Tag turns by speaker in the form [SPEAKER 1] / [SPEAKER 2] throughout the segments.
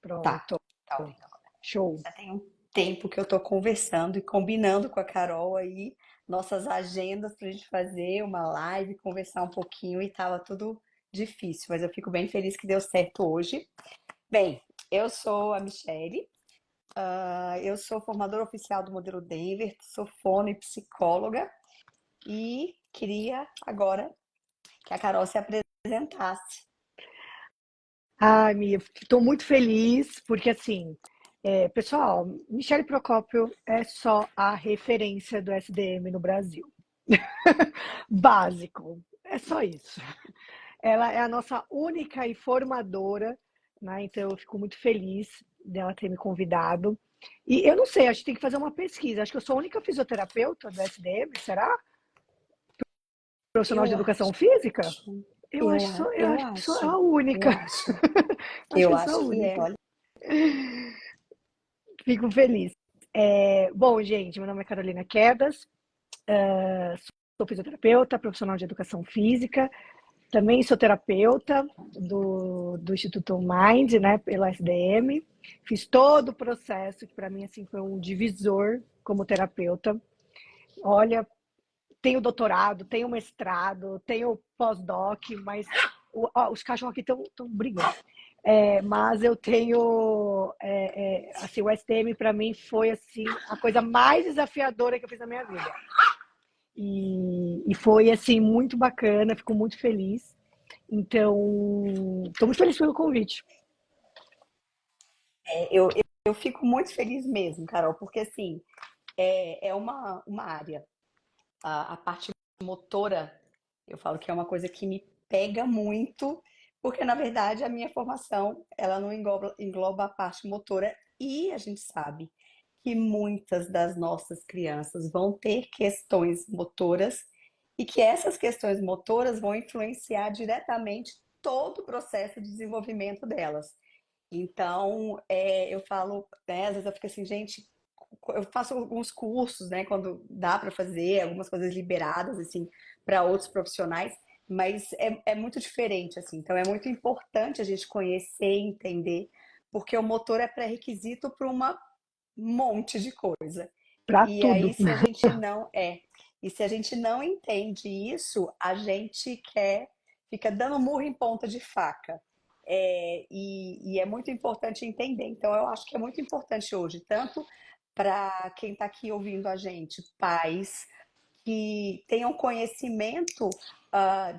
[SPEAKER 1] Tá,
[SPEAKER 2] Pronto.
[SPEAKER 1] tá ouvindo agora.
[SPEAKER 2] Show.
[SPEAKER 1] Já tem um tempo que eu tô conversando e combinando com a Carol aí nossas agendas pra gente fazer uma live, conversar um pouquinho e tava tudo difícil, mas eu fico bem feliz que deu certo hoje. Bem, eu sou a Michele, eu sou formadora oficial do Modelo Denver, sou fono e psicóloga e queria agora que a Carol se apresentasse.
[SPEAKER 2] Ai, Mia, estou muito feliz porque, assim, pessoal, Michele Procópio é só a referência do SDM no Brasil. Básico, é só isso. Ela é a nossa única e formadora, né? Então eu fico muito feliz dela ter me convidado. E eu não sei, acho que tem que fazer uma pesquisa. Acho que eu sou a única fisioterapeuta do SDM, será? Profissional de
[SPEAKER 1] Eu
[SPEAKER 2] educação
[SPEAKER 1] acho,
[SPEAKER 2] física? Eu
[SPEAKER 1] eu
[SPEAKER 2] acho que sou a
[SPEAKER 1] acho, eu
[SPEAKER 2] única.
[SPEAKER 1] acho.
[SPEAKER 2] Acho que
[SPEAKER 1] Eu
[SPEAKER 2] eu sou a
[SPEAKER 1] acho que é,
[SPEAKER 2] única.
[SPEAKER 1] olha.
[SPEAKER 2] Fico feliz. Bom, gente, meu nome é Carolina Quedas, sou fisioterapeuta, profissional de educação física, também sou terapeuta do Instituto Mind, né, pela SDM. Fiz todo o processo, que para mim assim, foi um divisor como terapeuta. Olha, tenho doutorado, tenho mestrado, tenho pós-doc, mas os cachorros aqui estão brigando. Mas eu tenho, assim, o STM para mim foi assim a coisa mais desafiadora que eu fiz na minha vida. E foi assim muito bacana, fico muito feliz. Então, estou muito feliz pelo convite.
[SPEAKER 1] Eu fico muito feliz mesmo, Carol, porque assim, é uma área, a parte motora, eu falo que é uma coisa que me pega muito, porque na verdade a minha formação, ela não engloba a parte motora e a gente sabe que muitas das nossas crianças vão ter questões motoras e que essas questões motoras vão influenciar diretamente todo o processo de desenvolvimento delas. Então, eu falo, né, às vezes eu fico assim, gente, eu faço alguns cursos, né, quando dá para fazer, algumas coisas liberadas, assim, para outros profissionais, mas é muito diferente, assim. Então, é muito importante a gente conhecer e entender, porque o motor é pré-requisito para um monte de coisa.
[SPEAKER 2] Para
[SPEAKER 1] E aí,
[SPEAKER 2] tudo.
[SPEAKER 1] e se a gente não entende isso, a gente fica dando murro em ponta de faca. E é muito importante entender. Então, eu acho que é muito importante hoje, tanto para quem está aqui ouvindo a gente, pais que tenham conhecimento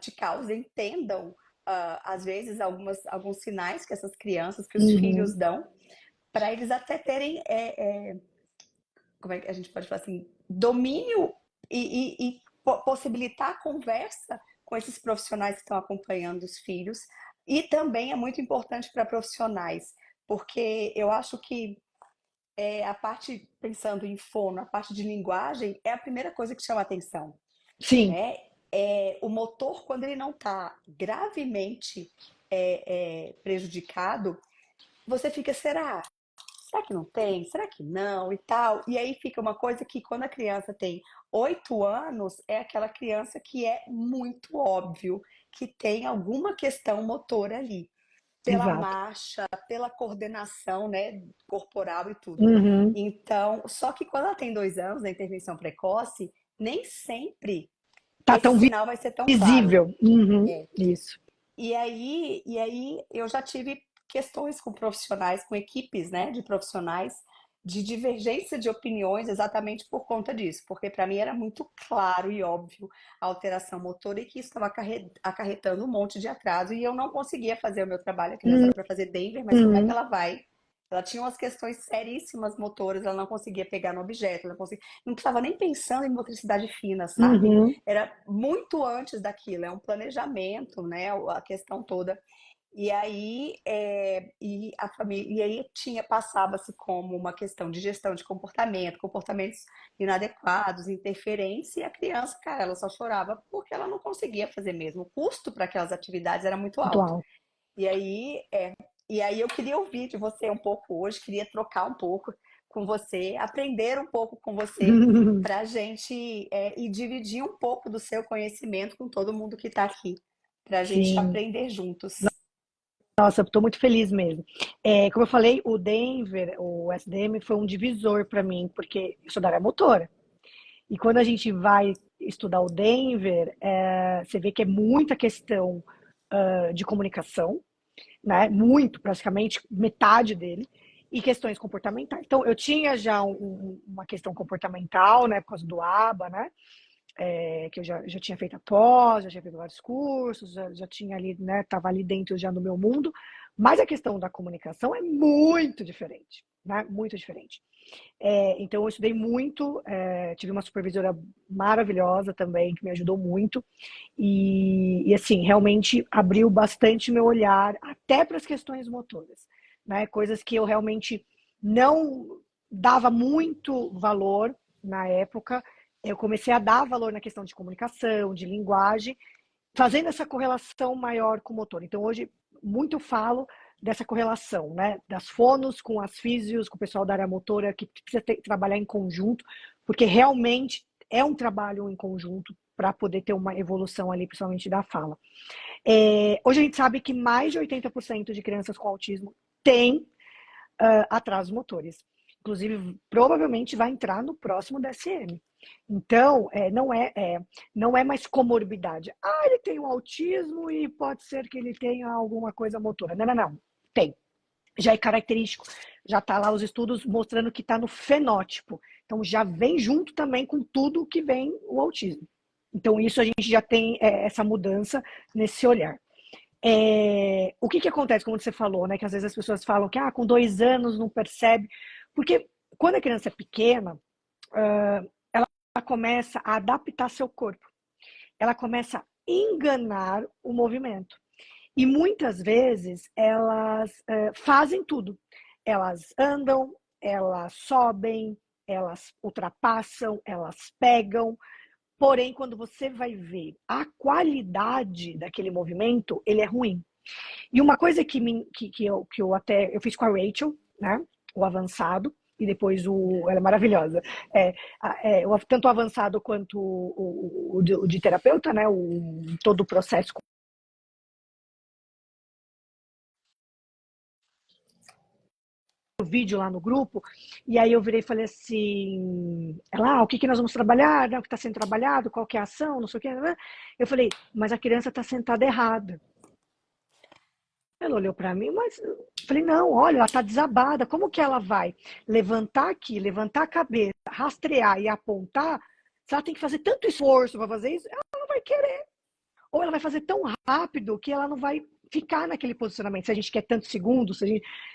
[SPEAKER 1] de causa, entendam, às vezes, alguns sinais que essas crianças, que os filhos
[SPEAKER 2] Uhum.
[SPEAKER 1] dão, para eles até terem como é que a gente pode falar assim, domínio e possibilitar a conversa com esses profissionais que estão acompanhando os filhos. E também é muito importante para profissionais, porque eu acho que a parte, pensando em fono, a parte de linguagem é a primeira coisa que chama atenção,
[SPEAKER 2] Sim,
[SPEAKER 1] né? O motor, quando ele não está gravemente prejudicado, você fica, será que não tem? Será que não? E tal. E aí fica uma coisa que quando a criança tem 8 anos, é aquela criança que é muito óbvio que tem alguma questão motora ali. Pela
[SPEAKER 2] exato.
[SPEAKER 1] marcha, pela coordenação, né, corporal e tudo.
[SPEAKER 2] Uhum.
[SPEAKER 1] Então, só que quando ela tem 2 anos, na intervenção precoce, nem sempre
[SPEAKER 2] Tá
[SPEAKER 1] esse
[SPEAKER 2] tão
[SPEAKER 1] sinal vai ser tão claro.
[SPEAKER 2] visível. Uhum.
[SPEAKER 1] É.
[SPEAKER 2] Isso.
[SPEAKER 1] E aí eu já tive questões com profissionais, com equipes, né, de profissionais, de divergência de opiniões exatamente por conta disso, porque para mim era muito claro e óbvio a alteração motora e que isso estava acarretando um monte de atraso e eu não conseguia fazer o meu trabalho. A criança era para fazer Denver, mas como é que
[SPEAKER 2] Uhum.
[SPEAKER 1] ela vai? Ela tinha umas questões seríssimas motoras, ela não conseguia pegar no objeto, não estava nem pensando em motricidade fina, sabe?
[SPEAKER 2] Uhum.
[SPEAKER 1] Era muito antes daquilo, é um planejamento, né? A questão toda. E aí, e a família, e aí passava-se como uma questão de gestão de comportamento, comportamentos inadequados, interferência, e a criança, cara, ela só chorava porque ela não conseguia fazer mesmo. O custo para aquelas atividades era muito alto.
[SPEAKER 2] Atual.
[SPEAKER 1] E aí, e aí eu queria ouvir de você um pouco hoje, queria trocar um pouco com você, aprender um pouco com você, para a gente e dividir um pouco do seu conhecimento com todo mundo que está aqui, para a gente
[SPEAKER 2] Sim.
[SPEAKER 1] aprender juntos.
[SPEAKER 2] Nossa, estou muito feliz mesmo. Como eu falei, o Denver, o SDM, foi um divisor para mim, porque eu sou da área motora. E quando a gente vai estudar o Denver, você vê que é muita questão de comunicação, né? Muito, praticamente metade dele, e questões comportamentais. Então, eu tinha já uma questão comportamental, né, por causa do ABA, né? Que eu já tinha feito a pós, já tinha feito vários cursos, já tinha ali, né, estava ali dentro já no meu mundo, mas a questão da comunicação é muito diferente, né? Muito diferente. Então, eu estudei muito, tive uma supervisora maravilhosa também, que me ajudou muito, e assim, realmente abriu bastante meu olhar, até para as questões motoras, né? Coisas que eu realmente não dava muito valor na época, eu comecei a dar valor na questão de comunicação, de linguagem, fazendo essa correlação maior com o motor. Então, hoje, muito falo dessa correlação, né? Das fonos com as físios, com o pessoal da área motora, que precisa trabalhar em conjunto, porque realmente é um trabalho em conjunto para poder ter uma evolução ali, principalmente da fala. Hoje a gente sabe que mais de 80% de crianças com autismo têm atrasos motores. Inclusive, provavelmente vai entrar no próximo DSM. Então, não é mais comorbidade. Ah, ele tem um autismo e pode ser que ele tenha alguma coisa motora. Não, não, não. Tem. Já é característico. Já está lá os estudos mostrando que está no fenótipo. Então, já vem junto também com tudo que vem o autismo. Então, isso a gente já tem essa mudança nesse olhar. O que acontece, como você falou, né? Que às vezes as pessoas falam que com 2 anos não percebe. Porque quando a criança é pequena, ela começa a adaptar seu corpo. Ela começa a enganar o movimento. E muitas vezes elas fazem tudo. Elas andam, elas sobem, elas ultrapassam, elas pegam. Porém, quando você vai ver a qualidade daquele movimento, ele é ruim. E uma coisa que eu até eu fiz com a Rachel, né? O avançado, e depois ela é maravilhosa. Tanto o avançado quanto o de terapeuta, né? Todo o processo o vídeo lá no grupo, e aí eu virei e falei assim, o que nós vamos trabalhar, né, o que está sendo trabalhado, qual que é a ação, não sei o que, né? Eu falei, mas a criança está sentada errada. Ela olhou para mim, mas eu falei, não, olha, ela está desabada, como que ela vai levantar aqui, levantar a cabeça, rastrear e apontar, se ela tem que fazer tanto esforço para fazer isso, ela não vai querer. Ou ela vai fazer tão rápido que ela não vai ficar naquele posicionamento. Se a gente quer tantos segundos,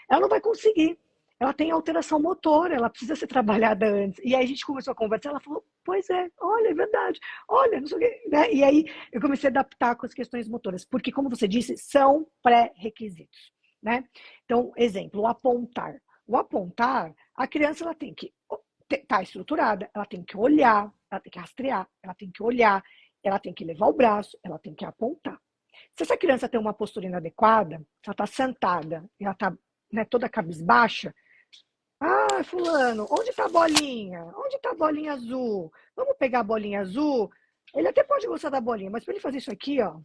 [SPEAKER 2] ela não vai conseguir. Ela tem alteração motora, ela precisa ser trabalhada antes. E aí a gente começou a conversar, ela falou, pois é, olha, é verdade, olha, não sei o quê. Né? E aí eu comecei a adaptar com as questões motoras, porque, como você disse, são pré-requisitos. Né? Então, exemplo, o apontar. O apontar, a criança ela tem que estar estruturada, ela tem que olhar, ela tem que rastrear, ela tem que olhar, ela tem que levar o braço, ela tem que apontar. Se essa criança tem uma postura inadequada, ela está sentada, ela está, né, toda cabisbaixa, fulano, onde está a bolinha? Onde está a bolinha azul? Vamos pegar a bolinha azul? Ele até pode gostar da bolinha, mas para ele fazer isso aqui, ó,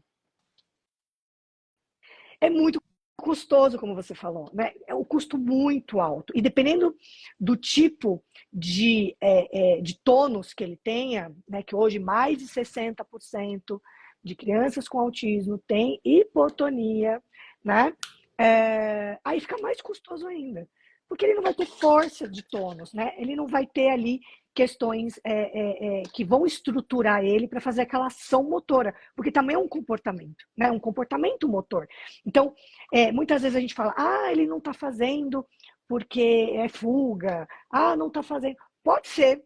[SPEAKER 2] é muito custoso, como você falou, né? É um custo muito alto. E dependendo do tipo de tônus que ele tenha, né, que hoje mais de 60% de crianças com autismo têm hipotonia, né? Aí fica mais custoso ainda, porque ele não vai ter força de tônus, né? Ele não vai ter ali questões que vão estruturar ele para fazer aquela ação motora, porque também é um comportamento, né? Um comportamento motor. Então, muitas vezes a gente fala, ele não está fazendo porque é fuga, não está fazendo. Pode ser,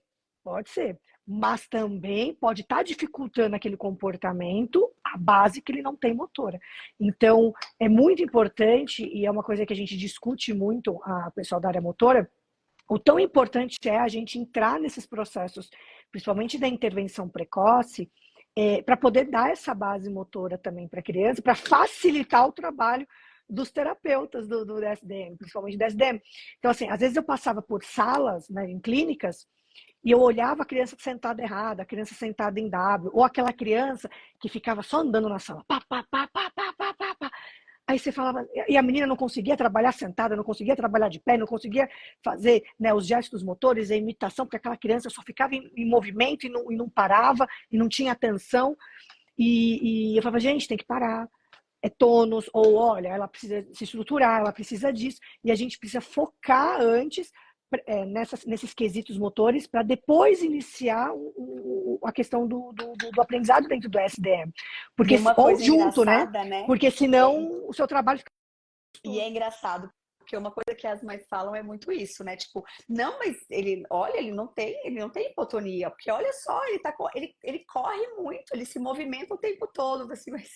[SPEAKER 2] mas também pode estar dificultando aquele comportamento a base que ele não tem motora. Então, é muito importante, e é uma coisa que a gente discute muito, a pessoal da área motora, o tão importante é a gente entrar nesses processos, principalmente da intervenção precoce, para poder dar essa base motora também para a criança, para facilitar o trabalho dos terapeutas do DSDM, principalmente do DSDM. Então, assim, às vezes eu passava por salas, né, em clínicas, e eu olhava a criança sentada errada, a criança sentada em W, ou aquela criança que ficava só andando na sala, pá, pá, pá, pá, pá, pá, pá, pá. Aí você falava, e a menina não conseguia trabalhar sentada, não conseguia trabalhar de pé, não conseguia fazer, né, os gestos motores, a imitação, porque aquela criança só ficava em movimento e não parava, e não tinha atenção. E eu falava, gente, tem que parar. É tônus, ou olha, ela precisa se estruturar, ela precisa disso, e a gente precisa focar antes nesses quesitos motores para depois iniciar a questão do aprendizado dentro do SDM.
[SPEAKER 1] E
[SPEAKER 2] Porque,
[SPEAKER 1] uma
[SPEAKER 2] ou
[SPEAKER 1] coisa
[SPEAKER 2] junto, né?
[SPEAKER 1] engraçada, né?
[SPEAKER 2] Porque senão o seu trabalho fica.
[SPEAKER 1] E é engraçado, porque uma coisa que as mães falam é muito isso, né? Tipo, não, mas ele, olha, ele não tem hipotonia, porque olha só, ele corre muito, ele se movimenta o tempo todo, assim, mas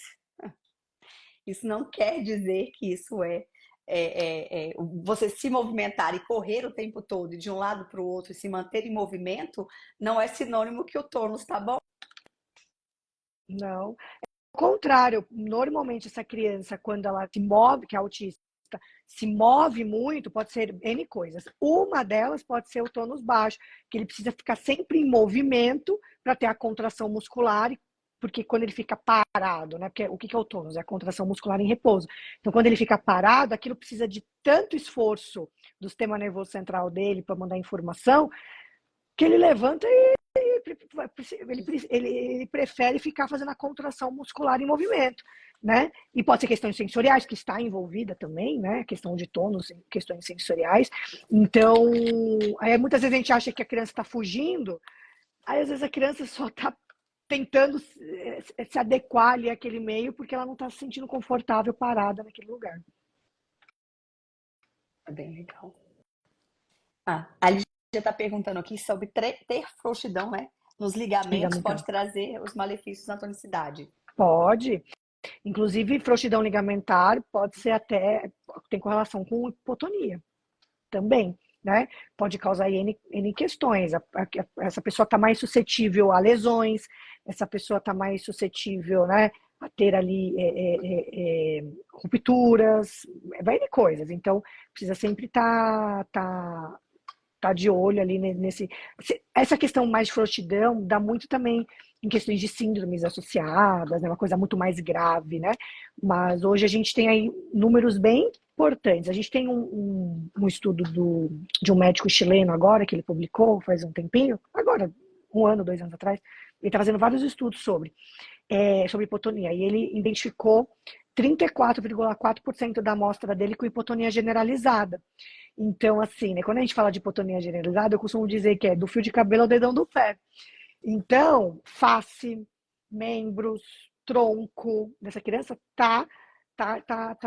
[SPEAKER 1] isso não quer dizer que isso você se movimentar e correr o tempo todo, de um lado para o outro, e se manter em movimento, não é sinônimo que o tônus está bom.
[SPEAKER 2] Não. Ao contrário, normalmente essa criança, quando ela se move, que é autista, se move muito, pode ser N coisas. Uma delas pode ser o tônus baixo, que ele precisa ficar sempre em movimento para ter a contração muscular, porque quando ele fica parado, né? Porque o que é o tônus? É a contração muscular em repouso. Então, quando ele fica parado, aquilo precisa de tanto esforço do sistema nervoso central dele para mandar informação, que ele levanta e ele prefere ficar fazendo a contração muscular em movimento, né? E pode ser questões sensoriais, que está envolvida também, né? Questão de tônus, questões sensoriais. Então, aí muitas vezes a gente acha que a criança está fugindo, aí às vezes a criança só está tentando se adequar ali àquele meio, porque ela não está se sentindo confortável parada naquele lugar.
[SPEAKER 1] É bem legal. A Lígia está perguntando aqui sobre ter frouxidão, né? Nos ligamentos
[SPEAKER 2] Ligamentar.
[SPEAKER 1] pode trazer os malefícios na tonicidade.
[SPEAKER 2] Pode. Inclusive, frouxidão ligamentar pode ser até, tem correlação com hipotonia também, né? Pode causar N questões. Essa pessoa está mais suscetível a lesões, essa pessoa está mais suscetível, né, a ter ali rupturas, vai de coisas. Então, precisa sempre tá de olho ali nesse. Essa questão mais de frouxidão dá muito também em questões de síndromes associadas, né? Uma coisa muito mais grave, né? Mas hoje a gente tem aí números bem importantes. A gente tem um estudo de um médico chileno agora, que ele publicou faz um tempinho, agora, 1 ano, 2 anos atrás, ele está fazendo vários estudos sobre hipotonia, e ele identificou 34,4% da amostra dele com hipotonia generalizada. Então, assim, né, quando a gente fala de hipotonia generalizada, eu costumo dizer que é do fio de cabelo ao dedão do pé. Então, face, membros, tronco dessa criança tá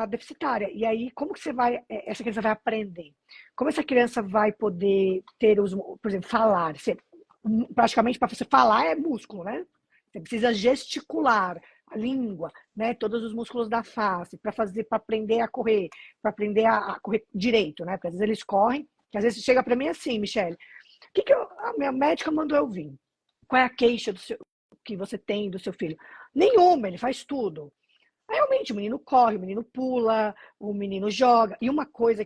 [SPEAKER 2] deficitária. E aí, como que essa criança vai aprender? Como essa criança vai poder ter por exemplo, falar? Praticamente para você falar é músculo, né? Você precisa gesticular a língua, né? Todos os músculos da face para aprender a correr, para aprender a correr direito, né? Porque às vezes eles correm, que às vezes chega para mim assim, Michele, a minha médica mandou eu vir? Qual é a queixa que você tem do seu filho? Nenhuma, ele faz tudo. Aí, realmente, o menino corre, o menino pula, o menino joga. E uma coisa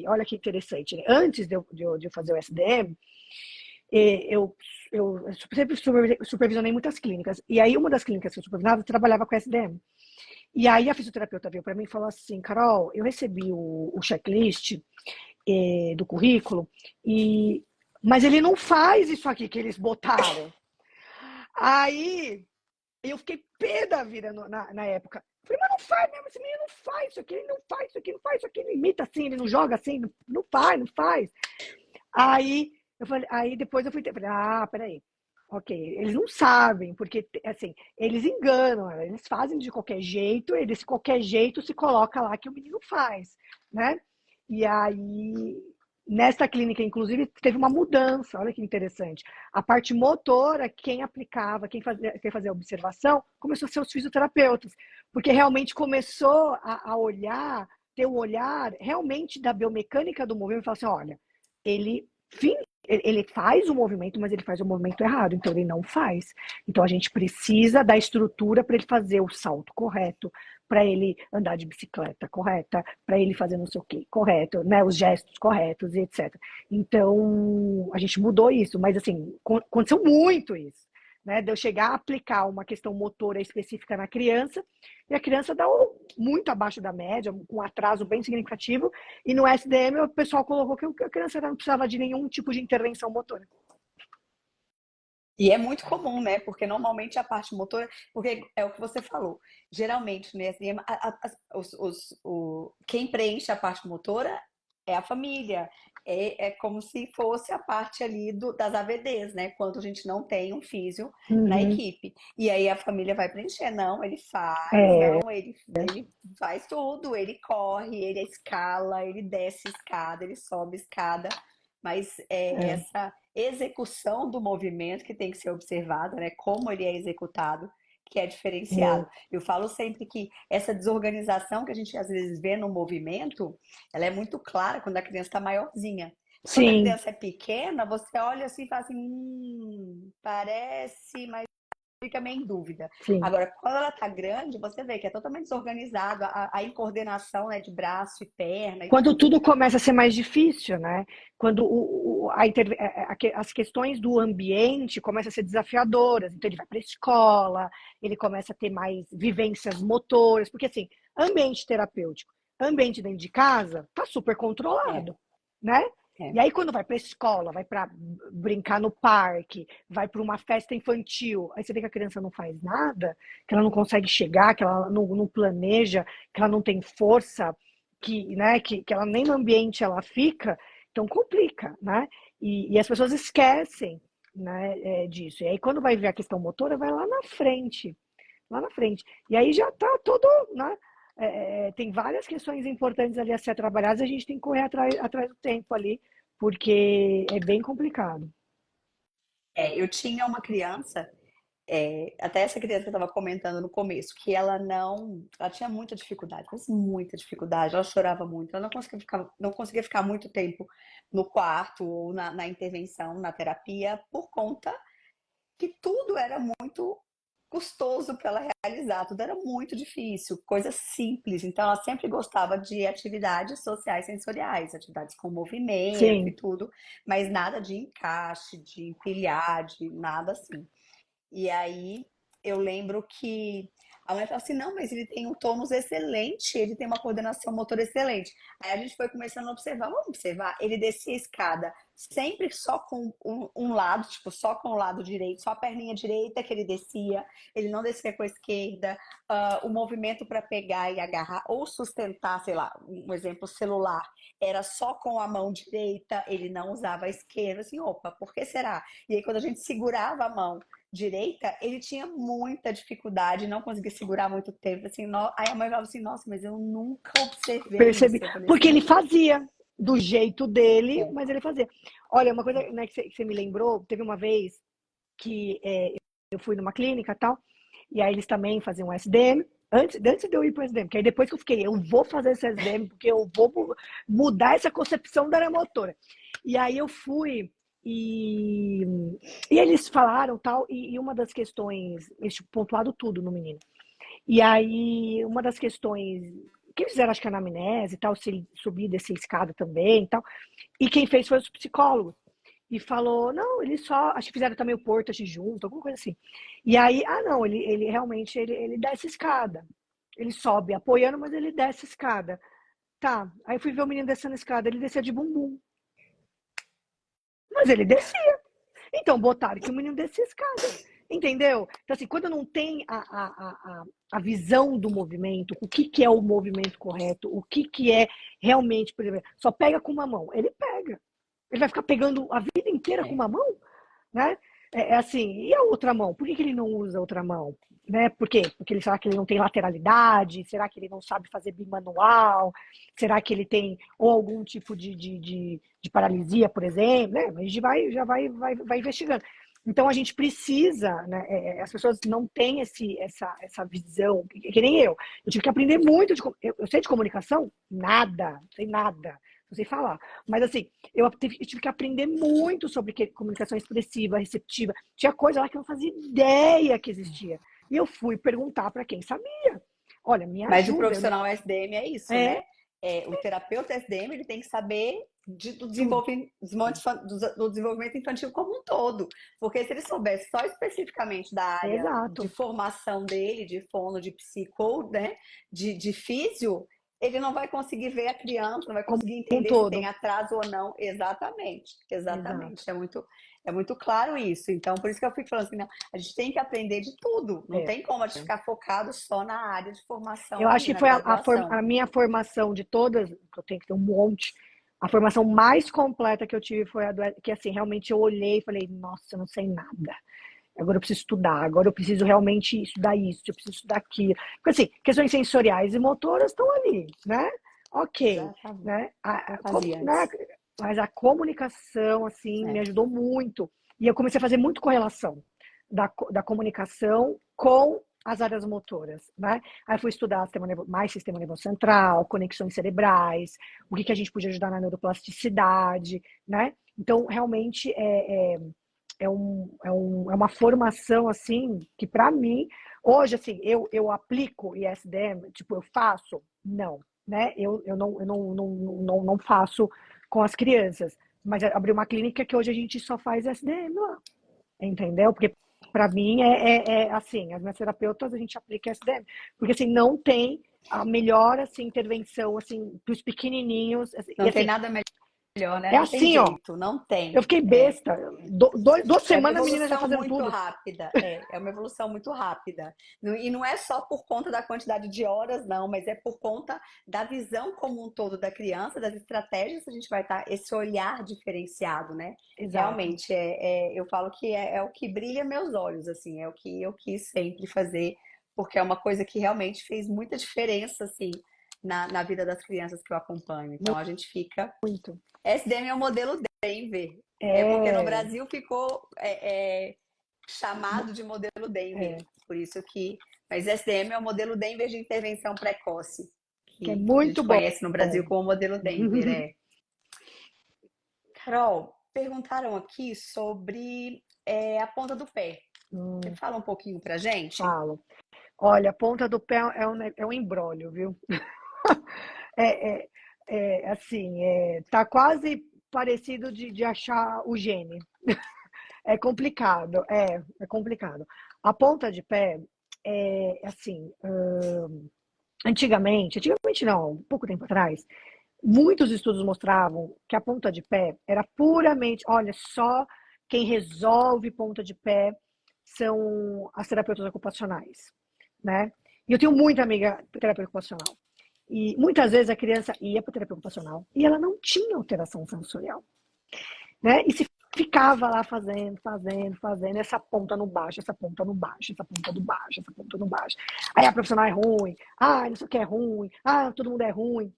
[SPEAKER 2] olha que interessante, né? Antes de eu fazer o SDM, eu sempre supervisionei muitas clínicas. E aí, uma das clínicas que eu supervisionava trabalhava com SDM. E aí, a fisioterapeuta veio para mim e falou assim: Carol, eu recebi o checklist do currículo, mas ele não faz isso aqui que eles botaram. Aí, eu fiquei pé da vida na época. Falei, mas não faz mesmo, esse menino não faz isso aqui, ele não faz isso aqui, não faz isso aqui, ele imita assim, ele não joga assim, não faz. Aí, depois eu falei, peraí. Ok, eles não sabem, porque, assim, eles enganam, eles fazem de qualquer jeito, eles de qualquer jeito se coloca lá que o menino faz, né? E aí, nesta clínica, inclusive, teve uma mudança, olha que interessante. A parte motora, quem aplicava, quem fazia a observação, começou a ser os fisioterapeutas, porque realmente começou a olhar, ter um olhar realmente da biomecânica do movimento, e falar assim, olha, ele faz o movimento, mas ele faz o movimento errado, então ele não faz. Então a gente precisa da estrutura para ele fazer o salto correto, para ele andar de bicicleta correta, para ele fazer não sei o que correto, né, os gestos corretos e etc. Então a gente mudou isso, mas assim, aconteceu muito isso. né? De eu chegar a aplicar uma questão motora específica na criança, e a criança dá muito abaixo da média, com um atraso bem significativo, e no SDM o pessoal colocou que a criança não precisava de nenhum tipo de intervenção motora.
[SPEAKER 1] E é muito comum, né? Porque normalmente a parte motora, porque é o que você falou, geralmente no ESDM, quem preenche a parte motora é a família. É como se fosse a parte ali das AVDs, né? Quando a gente não tem um físio na
[SPEAKER 2] Uhum.
[SPEAKER 1] equipe. E aí a família vai preencher. Não, ele faz,
[SPEAKER 2] É,
[SPEAKER 1] não, ele faz tudo, ele corre, ele escala, ele desce escada, ele sobe escada. Mas
[SPEAKER 2] é,
[SPEAKER 1] essa execução do movimento que tem que ser observada, né? Como ele é executado, que é
[SPEAKER 2] é.
[SPEAKER 1] diferenciado. Eu falo sempre que essa desorganização que a gente às vezes vê no movimento, ela é muito clara quando a criança está maiorzinha. Quando a
[SPEAKER 2] Sim,
[SPEAKER 1] criança é pequena, você olha assim e fala assim, parece, mas fica meio em dúvida.
[SPEAKER 2] sim.
[SPEAKER 1] Agora, quando ela tá grande, você vê que é totalmente desorganizado, a incoordenação, né, de braço e perna e
[SPEAKER 2] Quando
[SPEAKER 1] tudo.
[SPEAKER 2] tudo começa a ser mais difícil, né? Quando as questões do ambiente começam a ser desafiadoras. Então, ele vai para a escola, ele começa a ter mais vivências motoras, porque assim, ambiente terapêutico, ambiente dentro de casa, tá super
[SPEAKER 1] É,
[SPEAKER 2] controlado, né? E
[SPEAKER 1] é.
[SPEAKER 2] aí, quando vai para a escola, vai para brincar no parque, vai para uma festa infantil, aí você vê que a criança não faz nada, que ela não consegue chegar, que ela não planeja, que ela não tem força, que ela nem no ambiente ela fica, então complica, né? E as pessoas esquecem, né, disso. E aí quando vai ver a questão motora, vai lá na frente. E aí já está todo, né? Tem várias questões importantes ali a ser trabalhadas, a gente tem que correr atrás do tempo ali, porque é bem complicado.
[SPEAKER 1] Eu tinha uma criança, até essa criança que eu estava comentando no começo, que ela tinha muita dificuldade, mas muita dificuldade, ela chorava muito, ela não conseguia ficar muito tempo no quarto ou na intervenção, na terapia, por conta que tudo era muito custoso para ela realizar, tudo era muito difícil, coisas simples. Então, ela sempre gostava de atividades sociais sensoriais, atividades com movimento e
[SPEAKER 2] Sim,
[SPEAKER 1] tudo, mas nada de encaixe, de empilhar, de nada assim. E aí eu lembro que a mãe falou assim: não, mas ele tem um tônus excelente, ele tem uma coordenação motora excelente. Aí a gente foi começando a observar, vamos observar, ele descia a escada sempre só com um lado, tipo, só com o lado direito, só a perninha direita que ele descia, ele não descia com a esquerda, o movimento para pegar e agarrar ou sustentar, sei lá, um exemplo, celular, era só com a mão direita, ele não usava a esquerda, assim, opa, por que será? E aí quando a gente segurava a mão direita, ele tinha muita dificuldade, não conseguia segurar muito tempo. Assim, aí a mãe falava assim, nossa, mas eu nunca observei
[SPEAKER 2] percebi.
[SPEAKER 1] isso. Eu falei
[SPEAKER 2] Porque
[SPEAKER 1] assim,
[SPEAKER 2] ele fazia do jeito dele,
[SPEAKER 1] é,
[SPEAKER 2] mas ele fazia. Olha, uma coisa, né, que você me lembrou, teve uma vez que eu fui numa clínica e tal, e aí eles também faziam SDM, antes de eu ir para o SDM, que aí depois que eu fiquei, eu vou fazer esse SDM, porque eu vou mudar essa concepção da área motora. E aí eu fui, e, e eles falaram tal, e uma das questões, eles pontuaram tudo no menino. E aí, uma das questões que eles fizeram, acho que a anamnese e tal, se ele subir, descer a escada também e tal, e quem fez foi os psicólogos e falou, não, ele só, acho que fizeram também o Portas junto, alguma coisa assim. E aí, não, ele realmente, ele desce a escada. Ele sobe apoiando, mas ele desce a escada. Tá, aí eu fui ver o menino descendo a escada, ele descia de bumbum. Mas ele descia. Então, botaram que o menino descia a escada. Entendeu? Então, assim, quando não tem a visão do movimento, o que é o movimento correto, o que é realmente, por exemplo, só pega com uma mão. Ele pega. Ele vai ficar pegando a vida inteira com
[SPEAKER 1] é.
[SPEAKER 2] uma mão? Né? É assim, e a outra mão? Por que ele não usa a outra mão? Né? Por quê? Porque será que ele não tem lateralidade? Será que ele não sabe fazer bimanual? Será que ele tem ou algum tipo de paralisia, por exemplo? Né? A gente vai investigando. Então a gente precisa, né? As pessoas não têm essa visão, que nem eu. Eu tive que aprender muito eu sei de comunicação? Nada, não sei nada, não sei falar. Mas assim, eu tive que aprender muito sobre comunicação expressiva, receptiva. Tinha coisa lá que eu não fazia ideia que existia. E eu fui perguntar para quem sabia. Olha, me
[SPEAKER 1] Mas o
[SPEAKER 2] ajuda.
[SPEAKER 1] profissional SDM é isso,
[SPEAKER 2] É,
[SPEAKER 1] né? O terapeuta SDM ele tem que saber
[SPEAKER 2] tudo.
[SPEAKER 1] Do desenvolvimento infantil como um todo. Porque se ele soubesse só especificamente da área de
[SPEAKER 2] Exato.
[SPEAKER 1] formação dele, de fono, de psico, né, de físio, ele não vai conseguir ver a criança, não vai
[SPEAKER 2] Como
[SPEAKER 1] conseguir
[SPEAKER 2] um
[SPEAKER 1] entender se tem
[SPEAKER 2] todo.
[SPEAKER 1] atraso ou não. Exatamente,
[SPEAKER 2] Exato.
[SPEAKER 1] exatamente. É muito claro isso. Então, por isso que eu fico falando assim, não, a gente tem que aprender de tudo. Não
[SPEAKER 2] É.
[SPEAKER 1] tem como a gente ficar focado só na área de formação
[SPEAKER 2] Eu acho
[SPEAKER 1] ali,
[SPEAKER 2] que
[SPEAKER 1] na
[SPEAKER 2] foi
[SPEAKER 1] graduação.
[SPEAKER 2] a minha formação de todas, que eu tenho que ter um monte, a formação mais completa que eu tive foi a que assim, realmente eu olhei e falei, nossa, eu não sei nada. Agora eu preciso estudar, agora eu preciso realmente estudar isso, eu preciso estudar aquilo. Porque assim, questões sensoriais e motoras estão ali, né? Ok,
[SPEAKER 1] Exatamente.
[SPEAKER 2] né?
[SPEAKER 1] Eu fazia
[SPEAKER 2] Né?
[SPEAKER 1] antes.
[SPEAKER 2] Mas a comunicação, assim, me
[SPEAKER 1] É.
[SPEAKER 2] ajudou muito. E eu comecei a fazer muito correlação da comunicação com as áreas motoras, né? Aí fui estudar mais sistema nervoso central, conexões cerebrais, o que a gente podia ajudar na neuroplasticidade, né? Então, realmente, é uma formação, assim, que para mim, hoje, assim, eu aplico ISDM, tipo, eu faço? Não, né? Eu não faço com as crianças, mas abri uma clínica que hoje a gente só faz ISDM lá, entendeu? Porque para mim assim, as minhas terapeutas a gente aplica ISDM, porque assim, não tem a melhor assim, intervenção assim, para os pequenininhos, assim, e
[SPEAKER 1] Não tem
[SPEAKER 2] assim,
[SPEAKER 1] nada melhor, né?
[SPEAKER 2] é
[SPEAKER 1] Não tem
[SPEAKER 2] assim, ó,
[SPEAKER 1] jeito, não
[SPEAKER 2] eu
[SPEAKER 1] tem.
[SPEAKER 2] fiquei
[SPEAKER 1] É,
[SPEAKER 2] besta, 2 semanas a menina já fazendo tudo.
[SPEAKER 1] é uma evolução muito rápida. E não é só por conta da quantidade de horas, não, mas é por conta da visão como um todo da criança, das estratégias que a gente vai estar, esse olhar diferenciado, né?
[SPEAKER 2] Exato.
[SPEAKER 1] Realmente, eu falo que é o que brilha meus olhos, assim, é o que eu quis sempre fazer, porque é uma coisa que realmente fez muita diferença, assim, na vida das crianças que eu acompanho. Então a gente fica.
[SPEAKER 2] Muito.
[SPEAKER 1] SDM é o modelo Denver. É porque no
[SPEAKER 2] É,
[SPEAKER 1] Brasil ficou chamado de modelo Denver.
[SPEAKER 2] é,
[SPEAKER 1] Por isso que. Mas SDM é o modelo Denver de intervenção precoce,
[SPEAKER 2] que é
[SPEAKER 1] que a
[SPEAKER 2] muito
[SPEAKER 1] gente
[SPEAKER 2] bom.
[SPEAKER 1] conhece no Brasil como modelo Denver. É. Carol, perguntaram aqui sobre a ponta do pé. Você
[SPEAKER 2] Hum,
[SPEAKER 1] fala um pouquinho pra gente?
[SPEAKER 2] falo. Olha, a ponta do pé é um embrólio, viu? É, assim, tá quase parecido de achar o gene. É complicado, é complicado. A ponta de pé é assim, antigamente não, um pouco tempo atrás, muitos estudos mostravam que a ponta de pé era puramente, olha, só quem resolve ponta de pé são as terapeutas ocupacionais, né? E eu tenho muita amiga terapeuta ocupacional. E muitas vezes a criança ia para terapia ocupacional e ela não tinha alteração sensorial, né? E se ficava lá fazendo, essa ponta no baixo, essa ponta no baixo, essa ponta no baixo, essa ponta no baixo. Aí a profissional é ruim, não sei o que é ruim, todo mundo é ruim.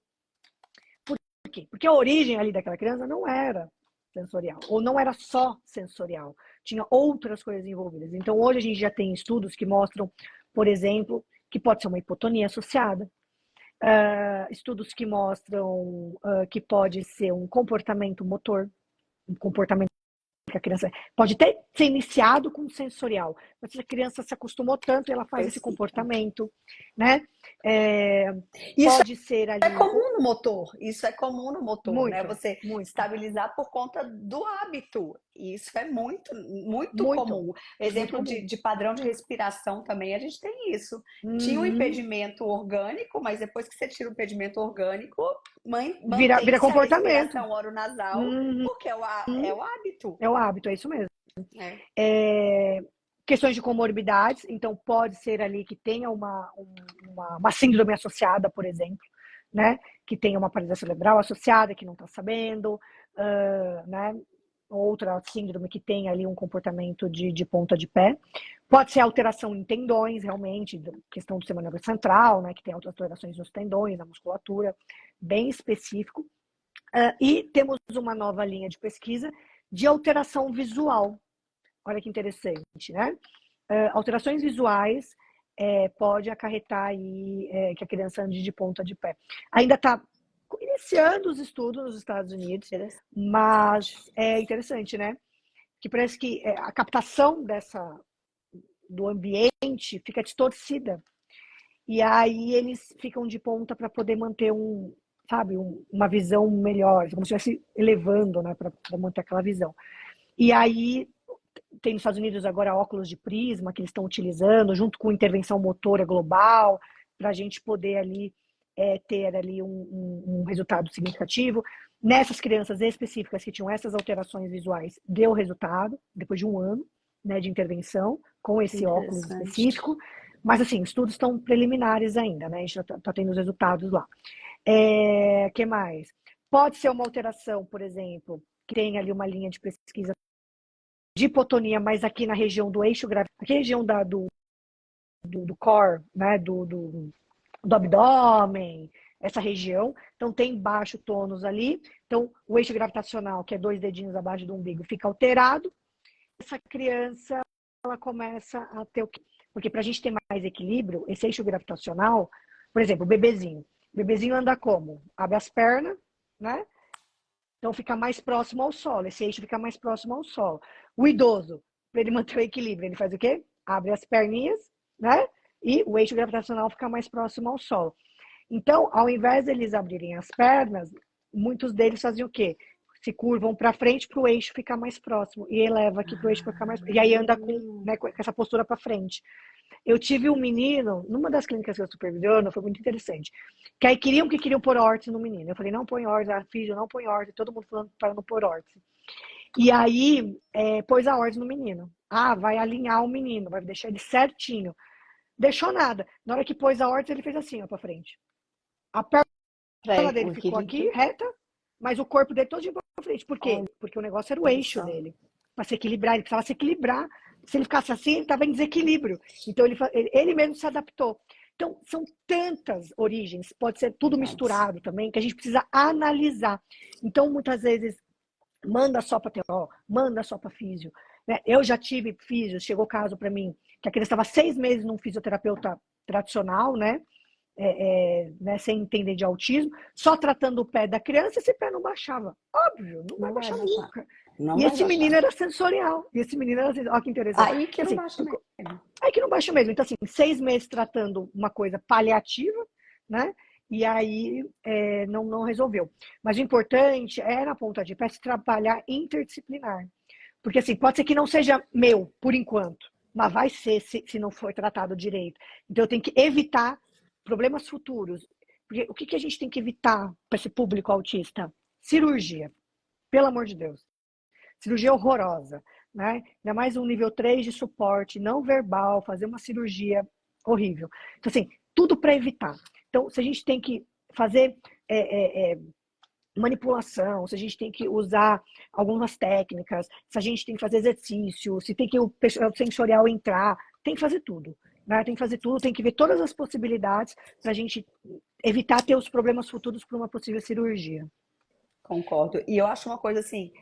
[SPEAKER 2] Por quê? Porque a origem ali daquela criança não era sensorial, ou não era só sensorial, tinha outras coisas envolvidas. Então hoje a gente já tem estudos que mostram, por exemplo, que pode ser uma hipotonia associada, estudos que mostram que pode ser um comportamento motor, um comportamento que a criança pode até ser iniciado com sensorial, mas se a criança se acostumou tanto, ela faz esse
[SPEAKER 1] Específica.
[SPEAKER 2] comportamento, né? É,
[SPEAKER 1] Isso
[SPEAKER 2] pode ser
[SPEAKER 1] é
[SPEAKER 2] ali
[SPEAKER 1] comum no motor, isso é comum no motor, né?
[SPEAKER 2] muito,
[SPEAKER 1] Você
[SPEAKER 2] muito,
[SPEAKER 1] estabilizar por conta do hábito. E isso é muito, muito
[SPEAKER 2] muito,
[SPEAKER 1] comum.
[SPEAKER 2] muito
[SPEAKER 1] Exemplo
[SPEAKER 2] comum.
[SPEAKER 1] de padrão de respiração também, a gente tem isso. Tinha um
[SPEAKER 2] Uhum.
[SPEAKER 1] impedimento orgânico, mas depois que você tira o impedimento orgânico,
[SPEAKER 2] Vira
[SPEAKER 1] mantém-se a
[SPEAKER 2] comportamento.
[SPEAKER 1] respiração oronasal,
[SPEAKER 2] Uhum.
[SPEAKER 1] porque é o hábito.
[SPEAKER 2] É o hábito, é isso mesmo.
[SPEAKER 1] É.
[SPEAKER 2] É, questões de comorbidades, então pode ser ali que tenha uma síndrome associada, por exemplo, né? Que tenha uma paralisia cerebral associada, que não está sabendo, né? Outra síndrome que tem ali um comportamento de ponta de pé. Pode ser alteração em tendões, realmente, questão do sistema nervoso central, né? Que tem alterações nos tendões, na musculatura, bem específico. E temos uma nova linha de pesquisa de alteração visual. Olha que interessante, né? Alterações visuais pode acarretar aí que a criança ande de ponta de pé. Ainda está iniciando os estudos nos Estados Unidos, mas é interessante, né? Que parece que a captação do ambiente fica distorcida. E aí eles ficam de ponta para poder manter sabe, uma visão melhor, como se estivesse elevando, né, para manter aquela visão. E aí tem nos Estados Unidos agora óculos de prisma que eles estão utilizando, junto com intervenção motora global, para a gente poder ali ter ali um resultado significativo. Nessas crianças específicas que tinham essas alterações visuais, deu resultado, depois de um ano, né, de intervenção, com esse óculos específico. Mas, assim, estudos estão preliminares ainda, né? A gente está tendo os resultados lá. Que mais? Pode ser uma alteração, por exemplo, que tem ali uma linha de pesquisa de hipotonia, mas aqui na região do eixo gravitacional, aqui na região do core, né, do abdômen, essa região. Então, tem baixo tônus ali. Então, o eixo gravitacional, que é 2 dedinhos abaixo do umbigo, fica alterado. Essa criança, ela começa a ter o quê? Porque para a gente ter mais equilíbrio, esse eixo gravitacional, por exemplo, o bebezinho. O bebezinho anda como? Abre as pernas, né? Então, fica mais próximo ao solo. Esse eixo fica mais próximo ao solo. O idoso, para ele manter o equilíbrio, ele faz o quê? Abre as perninhas, né? E o eixo gravitacional fica mais próximo ao solo. Então, ao invés de eles abrirem as pernas, muitos deles faziam o quê? Se curvam para frente para o eixo ficar mais próximo. E eleva aqui para o eixo ficar mais próximo. E aí anda com essa postura para frente. Eu tive um menino, numa das clínicas que eu supervisiono, foi muito interessante. Que aí queriam pôr órtese no menino. Eu falei, não põe órtese, a físio não põe órtese. Todo mundo falando para não pôr órtese. E aí, pôs a órtese no menino. Ah, vai alinhar o menino, vai deixar ele certinho. Deixou nada. Na hora que pôs a órtese, ele fez assim, ó, para frente. A perna dele ficou aqui, reta, mas o corpo dele todo para frente. Por quê? Porque o negócio era o eixo dele. Para se equilibrar, ele precisava se equilibrar. Se ele ficasse assim, ele estava em desequilíbrio. Então, ele mesmo se adaptou. Então, são tantas origens, pode ser tudo misturado também, que a gente precisa analisar. Então, muitas vezes, manda só para TO, manda só para físio. Né? Eu já tive físio, chegou caso para mim, que a criança estava 6 meses num fisioterapeuta tradicional, né? Né, sem entender de autismo, só tratando o pé da criança, esse pé não baixava. Óbvio, não vai baixar nunca. E esse menino era sensorial. E esse menino era sensorial. Olha que interessante.
[SPEAKER 1] Aí que não baixa mesmo.
[SPEAKER 2] Aí que não baixa mesmo. Então, assim, 6 meses tratando uma coisa paliativa, né? E aí não resolveu. Mas o importante é, na ponta de pé, se trabalhar interdisciplinar. Porque, assim, pode ser que não seja meu, por enquanto, mas vai ser se não for tratado direito. Então, eu tenho que evitar problemas futuros. Porque o que a gente tem que evitar para esse público autista? Cirurgia. Pelo amor de Deus. Cirurgia horrorosa, né? Ainda mais um nível 3 de suporte não verbal, fazer uma cirurgia horrível. Então, assim, tudo para evitar. Então, se a gente tem que fazer manipulação, se a gente tem que usar algumas técnicas, se a gente tem que fazer exercício, se tem que o sensorial entrar, tem que fazer tudo. Né? Tem que fazer tudo, tem que ver todas as possibilidades para a gente evitar ter os problemas futuros por uma possível cirurgia.
[SPEAKER 1] Concordo. E eu acho uma coisa assim,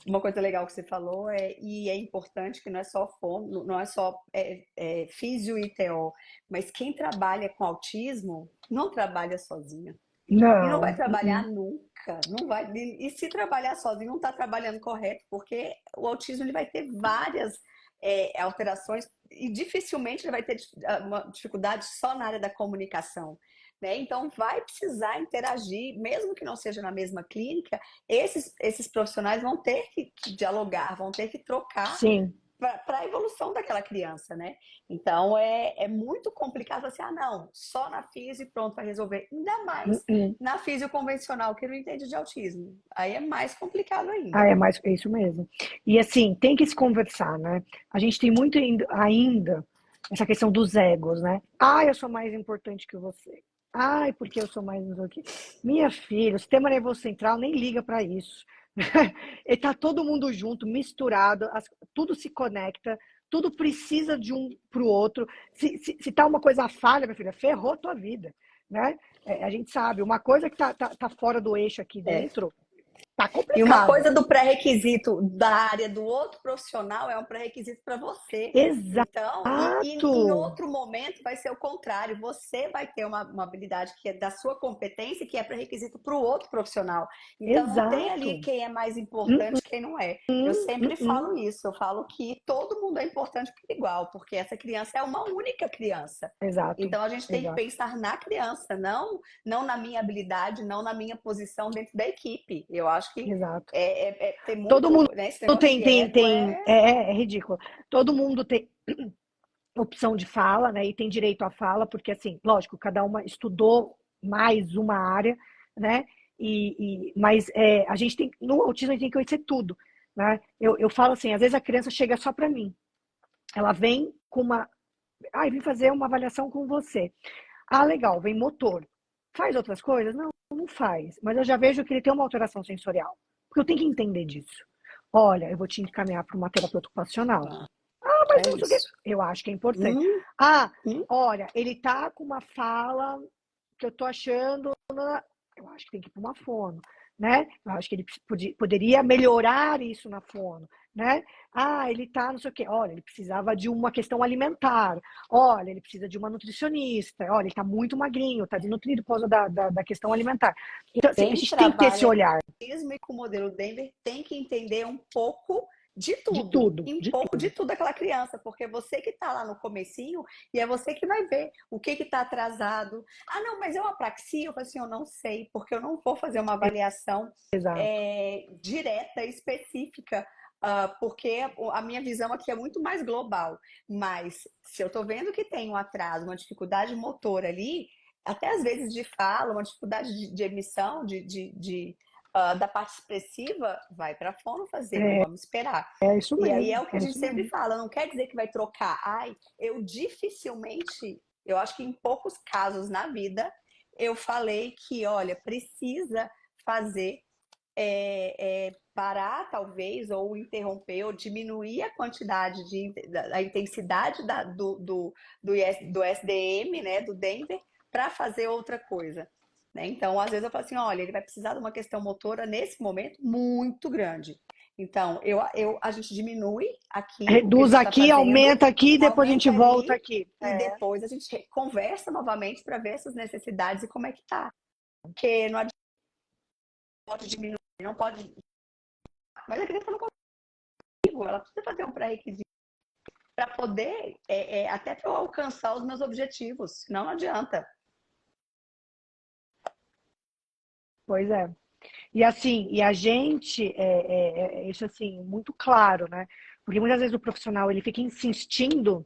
[SPEAKER 1] uma coisa legal que você falou e é importante que não é só fono, não é só físio e TO, mas quem trabalha com autismo não trabalha sozinho.
[SPEAKER 2] Não.
[SPEAKER 1] E não vai trabalhar nunca, não vai. E se trabalhar sozinho, não está trabalhando correto, porque o autismo ele vai ter várias alterações e dificilmente ele vai ter uma dificuldade só na área da comunicação. Né? Então, vai precisar interagir, mesmo que não seja na mesma clínica, esses profissionais vão ter que dialogar, vão ter que trocar para a evolução daquela criança, né? Então, é muito complicado assim, não, só na físio e pronto, vai resolver. Ainda mais na físio convencional, que não entende de autismo. Aí é mais complicado ainda.
[SPEAKER 2] É isso mesmo. E assim, tem que se conversar, né? A gente tem muito ainda essa questão dos egos, né? Eu sou mais importante que você. Porque eu sou mais do que. Minha filha, o sistema nervoso central nem liga para isso. E tá todo mundo junto, misturado, tudo se conecta, tudo precisa de um pro outro. Se tá uma coisa falha, minha filha, ferrou a tua vida, né? A gente sabe, uma coisa que tá fora do eixo aqui dentro, Tá
[SPEAKER 1] E uma
[SPEAKER 2] complicado.
[SPEAKER 1] coisa do pré-requisito da área do outro profissional é um pré-requisito para você. Então, e em
[SPEAKER 2] Exato,
[SPEAKER 1] outro momento vai ser o contrário. Você vai ter uma habilidade que é da sua competência, que é pré-requisito para o outro profissional. Então, não tem ali
[SPEAKER 2] exato.
[SPEAKER 1] quem é mais
[SPEAKER 2] Hum,
[SPEAKER 1] importante, quem não é. Eu
[SPEAKER 2] hum,
[SPEAKER 1] sempre
[SPEAKER 2] hum.
[SPEAKER 1] falo isso. Eu falo que todo mundo é importante por igual, porque essa criança é uma única criança.
[SPEAKER 2] Exato,
[SPEAKER 1] Então, a gente tem que
[SPEAKER 2] exato,
[SPEAKER 1] pensar na criança, não na minha habilidade, não na minha posição dentro da equipe. Eu acho que
[SPEAKER 2] exato.
[SPEAKER 1] tem
[SPEAKER 2] Todo
[SPEAKER 1] muito,
[SPEAKER 2] mundo
[SPEAKER 1] né? Esse negócio
[SPEAKER 2] tem,
[SPEAKER 1] de
[SPEAKER 2] tem,
[SPEAKER 1] ego
[SPEAKER 2] tem,
[SPEAKER 1] é.
[SPEAKER 2] é ridículo. Todo mundo tem opção de fala, né? E tem direito à fala, porque assim, lógico, cada uma estudou mais uma área, né? Mas a gente tem, no autismo a gente tem que conhecer tudo, né? Eu falo assim, às vezes a criança chega só para mim, ela vem com uma, vim fazer uma avaliação com você. Ah, legal, vem motor. Faz outras coisas? Não, não faz. Mas eu já vejo que ele tem uma alteração sensorial. Porque eu tenho que entender disso. Olha, eu vou te encaminhar para uma terapeuta ocupacional.
[SPEAKER 1] Ah,
[SPEAKER 2] Mas
[SPEAKER 1] é
[SPEAKER 2] não sei o quê.
[SPEAKER 1] isso.
[SPEAKER 2] Eu acho que é importante.
[SPEAKER 1] Hum,
[SPEAKER 2] Ah,
[SPEAKER 1] hum.
[SPEAKER 2] olha, ele tá com uma fala que eu tô achando. Eu acho que tem que ir para uma fono, né? Eu acho que ele poderia melhorar isso na fono, né? Ah, ele tá não sei o quê. Olha, ele precisava de uma questão alimentar. Olha, ele precisa de uma nutricionista. Olha, ele tá muito magrinho, tá desnutrido por causa da questão alimentar. Então, assim, a
[SPEAKER 1] Quem
[SPEAKER 2] gente tem que ter esse
[SPEAKER 1] trabalha com
[SPEAKER 2] olhar
[SPEAKER 1] autismo e com o modelo Denver tem que entender um pouco
[SPEAKER 2] de tudo,
[SPEAKER 1] e um
[SPEAKER 2] de
[SPEAKER 1] pouco de
[SPEAKER 2] tudo.
[SPEAKER 1] tudo daquela criança, porque você que está lá no comecinho e é você que vai ver o que está atrasado. Ah, não, mas é uma apraxia? Eu falo assim, eu não sei, porque eu não vou fazer uma avaliação
[SPEAKER 2] Exato.
[SPEAKER 1] direta, específica, porque a minha visão aqui é muito mais global. Mas se eu estou vendo que tem um atraso, uma dificuldade motora ali, até às vezes de fala, uma dificuldade de emissão, da parte expressiva, vai para a fono fazer, não vamos esperar.
[SPEAKER 2] É isso
[SPEAKER 1] E aí é
[SPEAKER 2] mesmo,
[SPEAKER 1] o que a
[SPEAKER 2] é
[SPEAKER 1] gente
[SPEAKER 2] isso
[SPEAKER 1] sempre
[SPEAKER 2] mesmo.
[SPEAKER 1] fala, não quer dizer que vai trocar. Ai, eu dificilmente, eu acho que em poucos casos na vida, eu falei que, olha, precisa fazer parar, talvez, ou interromper, ou diminuir a quantidade a intensidade do SDM, né, do Denver, para fazer outra coisa. Né? Então, às vezes eu falo assim, olha, ele vai precisar de uma questão motora nesse momento muito grande. Então, a gente diminui aqui o que a
[SPEAKER 2] Reduz
[SPEAKER 1] gente está
[SPEAKER 2] aqui,
[SPEAKER 1] fazendo,
[SPEAKER 2] aumenta aqui, depois a gente
[SPEAKER 1] aumenta
[SPEAKER 2] volta
[SPEAKER 1] ali
[SPEAKER 2] aqui.
[SPEAKER 1] e depois a gente conversa novamente para ver essas necessidades e como é que tá. Porque não adianta diminuir, não pode. Mas a criança não consegue, ela precisa fazer um pré-requisito para poder, até para eu alcançar os meus objetivos, senão não adianta.
[SPEAKER 2] Pois é. E assim, e a gente, isso assim, muito claro, né? Porque muitas vezes o profissional ele fica insistindo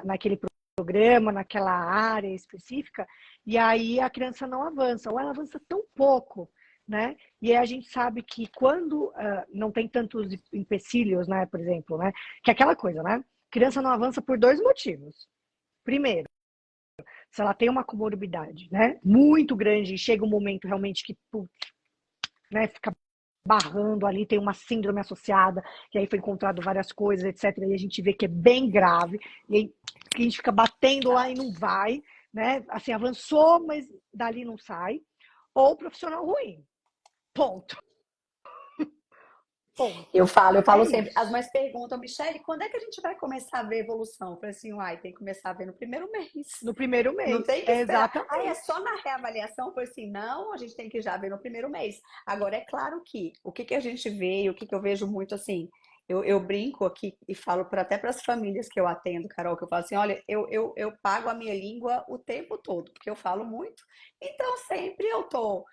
[SPEAKER 2] naquele programa, naquela área específica, e aí a criança não avança, ou ela avança tão pouco, né? E aí a gente sabe que quando não tem tantos empecilhos, né, por exemplo, né? Que é aquela coisa, né? Criança não avança por dois motivos. Primeiro, se ela tem uma comorbidade, né, muito grande e chega um momento realmente que, né, fica barrando ali, tem uma síndrome associada, e aí foi encontrado várias coisas, etc. E a gente vê que é bem grave, e aí a gente fica batendo lá e não vai, né? Assim, avançou, mas dali não sai. Ou profissional ruim. Ponto. Ponto.
[SPEAKER 1] Eu
[SPEAKER 2] É
[SPEAKER 1] falo sempre, as
[SPEAKER 2] isso.
[SPEAKER 1] mães perguntam, Michele, quando é que a gente vai começar a ver evolução? Eu falei assim, uai, tem que começar a ver no primeiro mês.
[SPEAKER 2] No primeiro
[SPEAKER 1] Não
[SPEAKER 2] mês.
[SPEAKER 1] tem que esperar. Ah, é só
[SPEAKER 2] Exatamente.
[SPEAKER 1] na reavaliação? Eu falei assim, não, a gente tem que já ver no primeiro mês. Agora, é claro que o que a gente vê, o que eu vejo muito assim, eu brinco aqui e falo até para as famílias que eu atendo, Carol, que eu falo assim, olha, eu pago a minha língua o tempo todo, porque eu falo muito. Então, sempre eu tô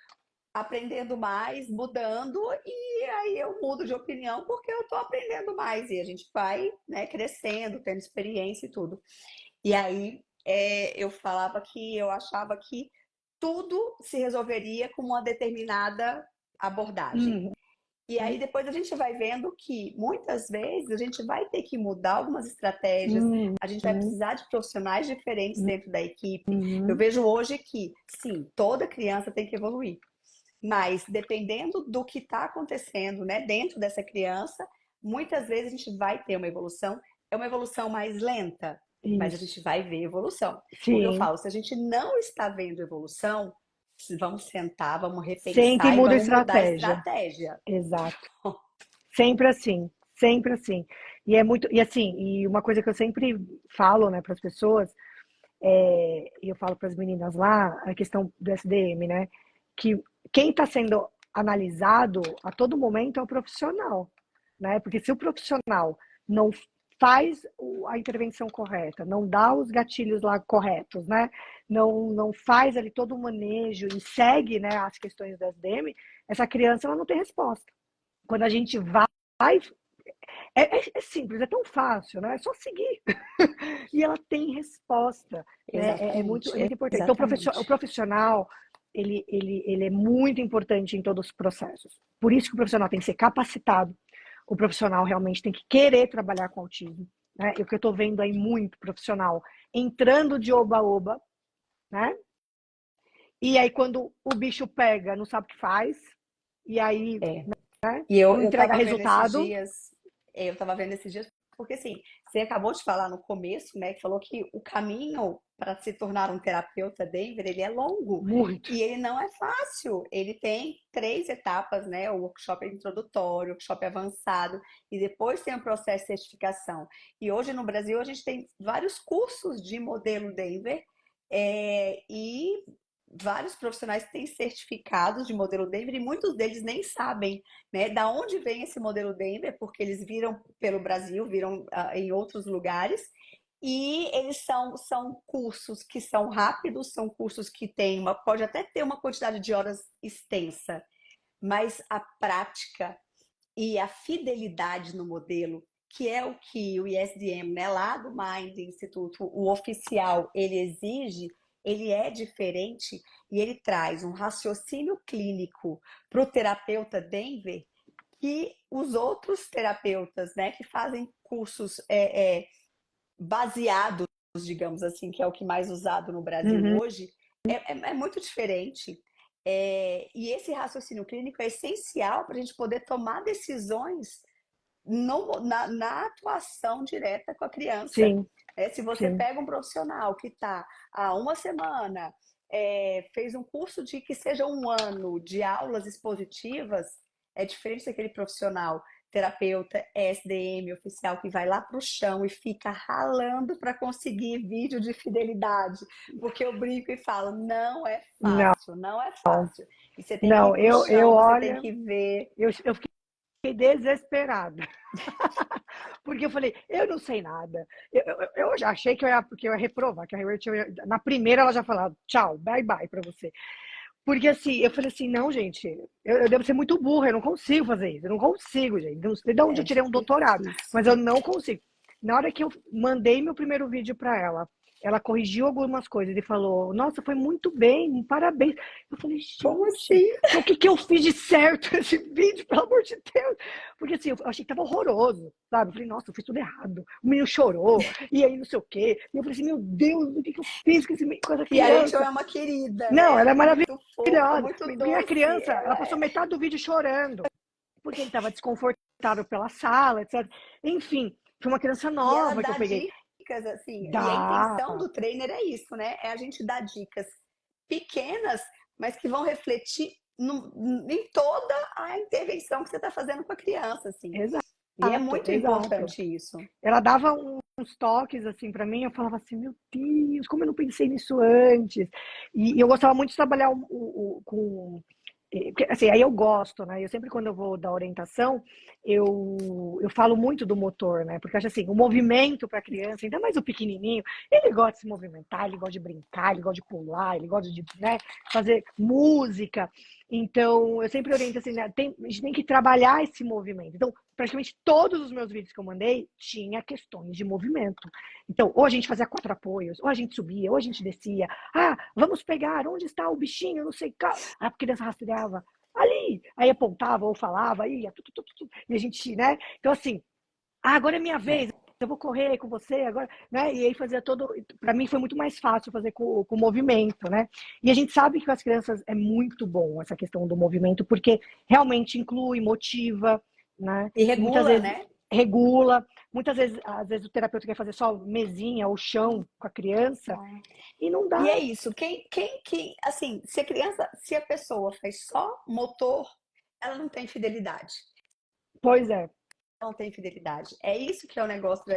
[SPEAKER 1] aprendendo mais, mudando, e aí eu mudo de opinião porque eu tô aprendendo mais. E a gente vai, né, crescendo, tendo experiência e tudo. E aí eu falava que eu achava que tudo se resolveria com uma determinada abordagem.
[SPEAKER 2] Uhum.
[SPEAKER 1] E aí depois a gente vai vendo que muitas vezes a gente vai ter que mudar algumas estratégias,
[SPEAKER 2] Uhum.
[SPEAKER 1] a gente vai precisar de profissionais diferentes dentro da equipe. Eu
[SPEAKER 2] Uhum.
[SPEAKER 1] vejo hoje que, sim, toda criança tem que evoluir, mas dependendo do que está acontecendo, né, dentro dessa criança, muitas vezes a gente vai ter uma evolução, é uma evolução mais lenta, mas a
[SPEAKER 2] Isso.
[SPEAKER 1] gente vai ver evolução. Porque eu
[SPEAKER 2] Sim.
[SPEAKER 1] falo, se a gente não está vendo evolução, vamos sentar, vamos
[SPEAKER 2] Senta e
[SPEAKER 1] repensar e
[SPEAKER 2] muda a
[SPEAKER 1] vamos mudar a
[SPEAKER 2] estratégia.
[SPEAKER 1] estratégia.
[SPEAKER 2] Exato. Sempre assim, sempre assim. E é muito, e assim, e uma coisa que eu sempre falo, né, para as pessoas, e eu falo para as meninas lá, a questão do SDM, né, que quem está sendo analisado a todo momento é o profissional, né? Porque se o profissional não faz a intervenção correta, não dá os gatilhos lá corretos, né? Não faz ali todo o manejo e segue, né, as questões do SDM, essa criança ela não tem resposta. Quando a gente vai, é simples, é tão fácil, né? É só seguir. E ela tem resposta, né?
[SPEAKER 1] Exatamente,
[SPEAKER 2] É muito importante. Então, o
[SPEAKER 1] exatamente.
[SPEAKER 2] profissional, ele é muito importante em todos os processos. Por isso que o profissional tem que ser capacitado, o profissional realmente tem que querer trabalhar com autismo, né? E o que eu estou vendo aí muito profissional entrando de oba-oba, né? E aí, quando o bicho pega, não sabe o que faz, e aí,
[SPEAKER 1] É.
[SPEAKER 2] né,
[SPEAKER 1] E
[SPEAKER 2] não
[SPEAKER 1] eu
[SPEAKER 2] entrega
[SPEAKER 1] estava vendo esses
[SPEAKER 2] resultado.
[SPEAKER 1] dias, porque assim, você acabou de falar no começo, né, que falou que o caminho para se tornar um terapeuta Denver, ele é longo
[SPEAKER 2] Muito.
[SPEAKER 1] e ele não é fácil. Ele tem 3 etapas, né, o workshop introdutório, o workshop avançado e depois tem o processo de certificação. E hoje no Brasil a gente tem vários cursos de modelo Denver, e vários profissionais têm certificados de modelo Denver e muitos deles nem sabem, né, da onde vem esse modelo Denver, porque eles viram pelo Brasil, viram em outros lugares, e eles são cursos que são rápidos, são cursos que têm pode até ter uma quantidade de horas extensa, mas a prática e a fidelidade no modelo, que é o que o ISDM, né, lá do Mind Instituto, o oficial, ele exige, ele é diferente e ele traz um raciocínio clínico para o terapeuta Denver que os outros terapeutas, né, que fazem cursos baseados, digamos assim, que é o que mais usado no Brasil
[SPEAKER 2] Uhum.
[SPEAKER 1] hoje, é muito diferente. E esse raciocínio clínico é essencial para a gente poder tomar decisões na atuação direta com a criança.
[SPEAKER 2] Sim,
[SPEAKER 1] Se você
[SPEAKER 2] sim.
[SPEAKER 1] pega um profissional que está há uma semana, fez um curso de que seja um ano de aulas expositivas, é diferente daquele profissional terapeuta SDM oficial que vai lá para o chão e fica ralando para conseguir vídeo de fidelidade, porque eu brinco e falo, não é
[SPEAKER 2] Não,
[SPEAKER 1] fácil, não é fácil. E você tem que ir
[SPEAKER 2] não,
[SPEAKER 1] para o
[SPEAKER 2] eu
[SPEAKER 1] chão, você tem
[SPEAKER 2] olha,
[SPEAKER 1] que ver.
[SPEAKER 2] eu fiquei desesperada. Porque eu falei, eu não sei nada. Eu já achei que eu ia reprovar, que a Herbert, na primeira ela já falava, tchau, bye bye pra você. Porque assim, eu falei assim, não, gente, eu devo ser muito burra, eu não consigo fazer isso, eu não consigo, gente. Não sei de onde
[SPEAKER 1] É
[SPEAKER 2] eu tirei um doutorado, mas
[SPEAKER 1] difícil.
[SPEAKER 2] eu não consigo. Na hora que eu mandei meu primeiro vídeo para ela corrigiu algumas coisas e falou, nossa, foi muito bem, parabéns. Eu falei,
[SPEAKER 1] Como
[SPEAKER 2] gente,
[SPEAKER 1] assim?
[SPEAKER 2] então o que que eu fiz de certo nesse vídeo, pelo amor de Deus? Porque assim, eu achei que tava horroroso, sabe? Eu falei, nossa, eu fiz tudo errado. O menino chorou, e aí não sei o quê. E eu falei assim, meu Deus, o que que eu fiz com essa
[SPEAKER 1] E a Rachel
[SPEAKER 2] criança?
[SPEAKER 1] é uma querida, né?
[SPEAKER 2] Não, ela
[SPEAKER 1] Ela
[SPEAKER 2] é
[SPEAKER 1] é muito fofa,
[SPEAKER 2] maravilhosa.
[SPEAKER 1] muito
[SPEAKER 2] Minha
[SPEAKER 1] doce.
[SPEAKER 2] criança, ela passou metade do vídeo chorando, porque ele estava desconfortável pela sala, etc. Enfim, foi uma criança
[SPEAKER 1] E ela
[SPEAKER 2] nova que eu
[SPEAKER 1] dá
[SPEAKER 2] peguei.
[SPEAKER 1] dicas, assim, e a
[SPEAKER 2] Dá,
[SPEAKER 1] intenção do trainer é isso, né? É a gente dar dicas pequenas, mas que vão refletir em toda a intervenção que você está fazendo com a criança, assim. E é
[SPEAKER 2] exato,
[SPEAKER 1] muito
[SPEAKER 2] exato.
[SPEAKER 1] importante isso.
[SPEAKER 2] Ela dava uns toques assim para mim, eu falava assim, meu Deus, como eu não pensei nisso antes. E eu gostava muito de trabalhar com assim, aí eu gosto, né? Eu sempre quando eu vou dar orientação, eu falo muito do motor, né? Porque eu acho assim, o movimento para a criança, ainda mais o pequenininho, ele gosta de se movimentar, ele gosta de brincar, ele gosta de pular, ele gosta de, né, fazer música. Então, eu sempre oriento assim, né? A gente tem que trabalhar esse movimento. Então, praticamente todos os meus vídeos que eu mandei tinha questões de movimento. Então, ou a gente fazia 4 apoios, ou a gente subia, ou a gente descia. Ah, vamos pegar, onde está o bichinho, não sei. A criança rastreava ali, aí apontava ou falava, ia, e a gente, né? Então, assim, agora é minha vez,
[SPEAKER 1] É.
[SPEAKER 2] eu vou correr com você agora, né? E aí fazia todo. Para mim foi muito mais fácil fazer com o movimento, né? E a gente sabe que com as crianças é muito bom essa questão do movimento, porque realmente inclui, motiva, né?
[SPEAKER 1] E
[SPEAKER 2] E muitas
[SPEAKER 1] regula,
[SPEAKER 2] vezes
[SPEAKER 1] né?
[SPEAKER 2] regula. Muitas vezes, às vezes o terapeuta quer fazer só mesinha ou chão com a criança e não
[SPEAKER 1] E
[SPEAKER 2] dá.
[SPEAKER 1] é isso. Assim, se a pessoa faz só motor, ela não tem fidelidade.
[SPEAKER 2] Pois é.
[SPEAKER 1] Não tem fidelidade. É isso que é o negócio do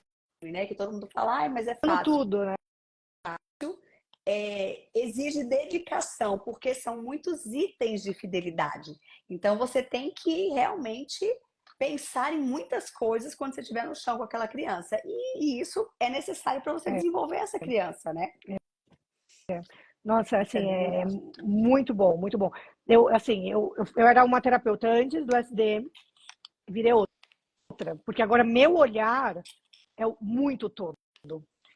[SPEAKER 1] né? Que todo mundo fala, ai, mas é
[SPEAKER 2] Dando
[SPEAKER 1] fácil.
[SPEAKER 2] tudo, né?
[SPEAKER 1] Exige dedicação, porque são muitos itens de fidelidade. Então você tem que realmente pensar em muitas coisas quando você estiver no chão com aquela criança. E isso é necessário para você
[SPEAKER 2] É,
[SPEAKER 1] desenvolver essa criança, né?
[SPEAKER 2] nossa,
[SPEAKER 1] Isso é
[SPEAKER 2] assim,
[SPEAKER 1] bem
[SPEAKER 2] é
[SPEAKER 1] legal.
[SPEAKER 2] muito bom, muito bom. Eu era uma terapeuta antes do SDM, virei outra, porque agora meu olhar é muito todo.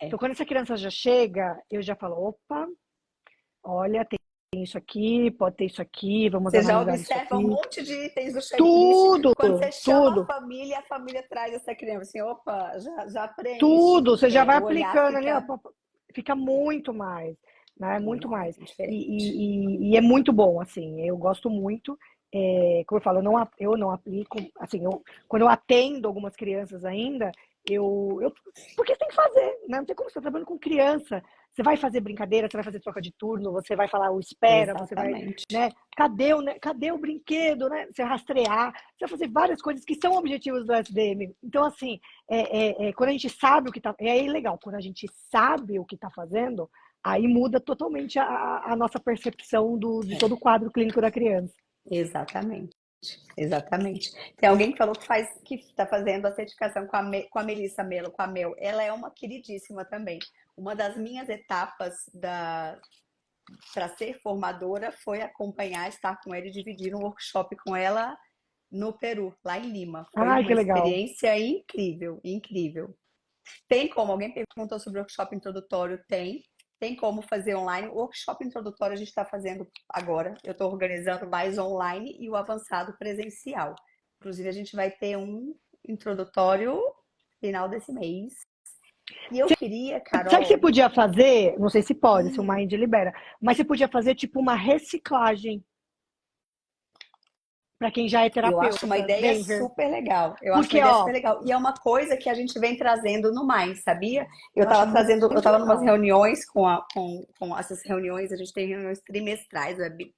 [SPEAKER 1] É.
[SPEAKER 2] Então, quando essa criança já chega, eu já falo, opa, olha, tem isso aqui, pode ter isso aqui, vamos
[SPEAKER 1] Você já
[SPEAKER 2] analisar isso
[SPEAKER 1] observa um
[SPEAKER 2] aqui.
[SPEAKER 1] monte de itens do checklist.
[SPEAKER 2] Tudo,
[SPEAKER 1] Quando você chama
[SPEAKER 2] tudo,
[SPEAKER 1] a família traz essa criança. Assim, opa, já preenche.
[SPEAKER 2] tudo. Você já vai
[SPEAKER 1] O olhar
[SPEAKER 2] aplicando ali, ó,
[SPEAKER 1] fica
[SPEAKER 2] fica muito mais, né?
[SPEAKER 1] o
[SPEAKER 2] Muito
[SPEAKER 1] olhar é
[SPEAKER 2] mais.
[SPEAKER 1] diferente.
[SPEAKER 2] E é muito bom, assim, eu gosto muito. Como eu falo, eu não aplico, assim, quando eu atendo algumas crianças ainda, porque tem que fazer, né? Não tem como você tá trabalhando com criança. Você vai fazer brincadeira, você vai fazer troca de turno, você vai falar o espera, você vai,
[SPEAKER 1] Exatamente.
[SPEAKER 2] né? Cadê o brinquedo, né? Você rastrear, você vai fazer várias coisas que são objetivos do SDM. Então, assim, quando a gente sabe o que tá. É aí legal, quando a gente sabe o que está fazendo, aí muda totalmente a nossa percepção de todo o quadro clínico da criança.
[SPEAKER 1] Exatamente. Exatamente. Tem alguém que falou que está fazendo a certificação com a Melissa Melo, com a Mel. Ela é uma queridíssima também. Uma das minhas etapas para ser formadora foi acompanhar, estar com ela e dividir um workshop com ela no Peru, lá em Lima. Foi
[SPEAKER 2] Ai,
[SPEAKER 1] uma
[SPEAKER 2] que legal.
[SPEAKER 1] experiência incrível, incrível. Tem como? Alguém perguntou sobre o workshop introdutório? Tem. Tem como fazer online. O workshop introdutório a gente está fazendo agora. Eu estou organizando mais online e o avançado presencial. Inclusive, a gente vai ter um introdutório final desse mês. E eu queria,
[SPEAKER 2] Sabe o que você
[SPEAKER 1] Carol,
[SPEAKER 2] podia fazer? Não sei se pode, se o
[SPEAKER 1] hum,
[SPEAKER 2] Mind libera, mas você podia fazer tipo uma reciclagem para quem já é
[SPEAKER 1] eu acho uma
[SPEAKER 2] terapeuta,
[SPEAKER 1] ideia
[SPEAKER 2] Denver.
[SPEAKER 1] super legal. Eu acho uma
[SPEAKER 2] Porque,
[SPEAKER 1] ideia super
[SPEAKER 2] ó,
[SPEAKER 1] legal. E é uma coisa que a gente vem trazendo no Mais, sabia?
[SPEAKER 2] eu acho
[SPEAKER 1] Eu
[SPEAKER 2] muito
[SPEAKER 1] estava em umas
[SPEAKER 2] legal.
[SPEAKER 1] reuniões com essas reuniões, a gente tem reuniões trimestrais, acho que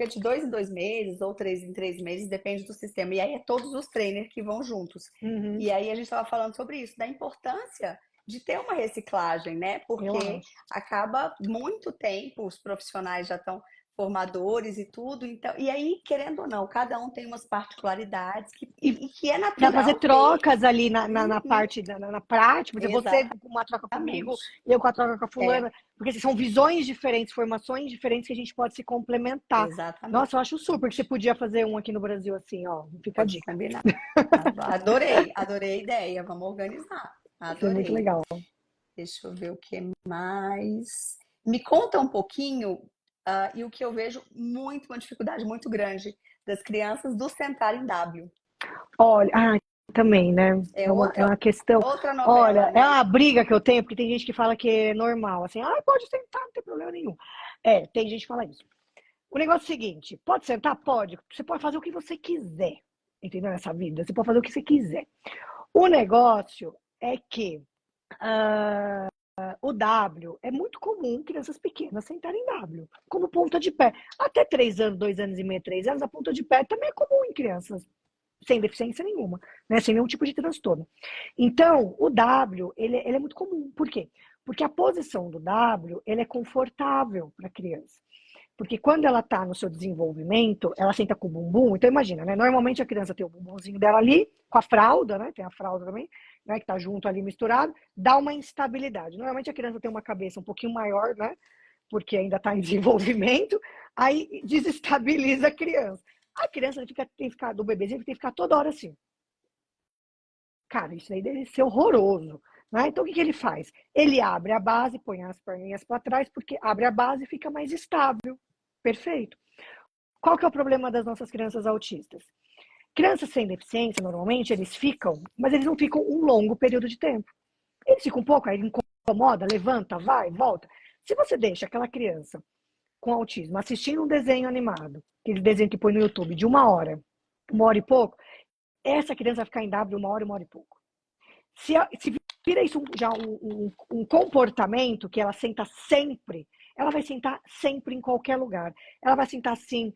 [SPEAKER 1] é de 2 em 2 meses ou 3 em 3 meses, depende do sistema. E aí é todos os trainers que vão juntos.
[SPEAKER 2] Uhum,
[SPEAKER 1] E aí a gente estava falando sobre isso, da importância de ter uma reciclagem, né?
[SPEAKER 2] eu
[SPEAKER 1] Porque
[SPEAKER 2] acho.
[SPEAKER 1] acaba muito tempo, os profissionais já estão formadores e tudo, então, e aí, querendo ou não, cada um tem umas particularidades e que é
[SPEAKER 2] Para fazer
[SPEAKER 1] natural ter.
[SPEAKER 2] trocas ali na
[SPEAKER 1] Uhum,
[SPEAKER 2] parte, na prática, por exemplo, você com uma troca comigo,
[SPEAKER 1] exatamente.
[SPEAKER 2] eu com a troca com a
[SPEAKER 1] É,
[SPEAKER 2] fulana, porque assim, são visões diferentes, formações diferentes que a gente pode se complementar.
[SPEAKER 1] exatamente.
[SPEAKER 2] Nossa, eu acho super que você podia fazer um aqui no Brasil assim, ó, fica a
[SPEAKER 1] Pode
[SPEAKER 2] dica.
[SPEAKER 1] combinar. Adorei, adorei a ideia. Vamos organizar.
[SPEAKER 2] Isso é muito
[SPEAKER 1] Adorei.
[SPEAKER 2] legal.
[SPEAKER 1] Deixa eu ver o que mais. Me conta um pouquinho, e o que eu vejo uma dificuldade muito grande das crianças do sentar em W.
[SPEAKER 2] Olha, também, né?
[SPEAKER 1] É
[SPEAKER 2] É uma questão.
[SPEAKER 1] outra novela,
[SPEAKER 2] Olha, é
[SPEAKER 1] né?
[SPEAKER 2] uma briga que eu tenho, porque tem gente que fala que é normal, assim, pode sentar, não tem problema nenhum. Tem gente que fala isso. O negócio é o seguinte: pode sentar? Pode. Você pode fazer o que você quiser, entendeu? Nessa vida, você pode fazer o que você quiser. O negócio é que o W é muito comum crianças pequenas sentarem em W, como ponta de pé. Até 3 anos, 2 anos e meio, 3 anos, a ponta de pé também é comum em crianças sem deficiência nenhuma, né? Sem nenhum tipo de transtorno. Então, o W, ele é muito comum. Por quê? Porque a posição do W, ele é confortável para a criança. Porque quando ela está no seu desenvolvimento, ela senta com o bumbum. Então, imagina, né? Normalmente a criança tem o bumbumzinho dela ali, com a fralda, né? Tem a fralda também, né? Que está junto ali misturado, dá uma instabilidade. Normalmente a criança tem uma cabeça um pouquinho maior, né? Porque ainda está em desenvolvimento, aí desestabiliza a criança. A criança tem que ficar, do bebezinho, tem que ficar toda hora assim. Cara, isso aí deve ser horroroso. Né? Então, o que, que ele faz? Ele abre a base, põe as perninhas para trás, porque abre a base e fica mais estável. Perfeito. Qual que é o problema das nossas crianças autistas? Crianças sem deficiência, normalmente, eles ficam, mas eles não ficam um longo período de tempo. Eles ficam um pouco, aí ele incomoda, levanta, vai, volta. Se você deixa aquela criança com autismo assistindo um desenho animado, aquele desenho que põe no YouTube, de 1 hora, 1 hora e pouco, essa criança vai ficar em W 1 hora e pouco. Se vira isso já um comportamento que ela senta sempre, ela vai sentar sempre em qualquer lugar. Ela vai sentar assim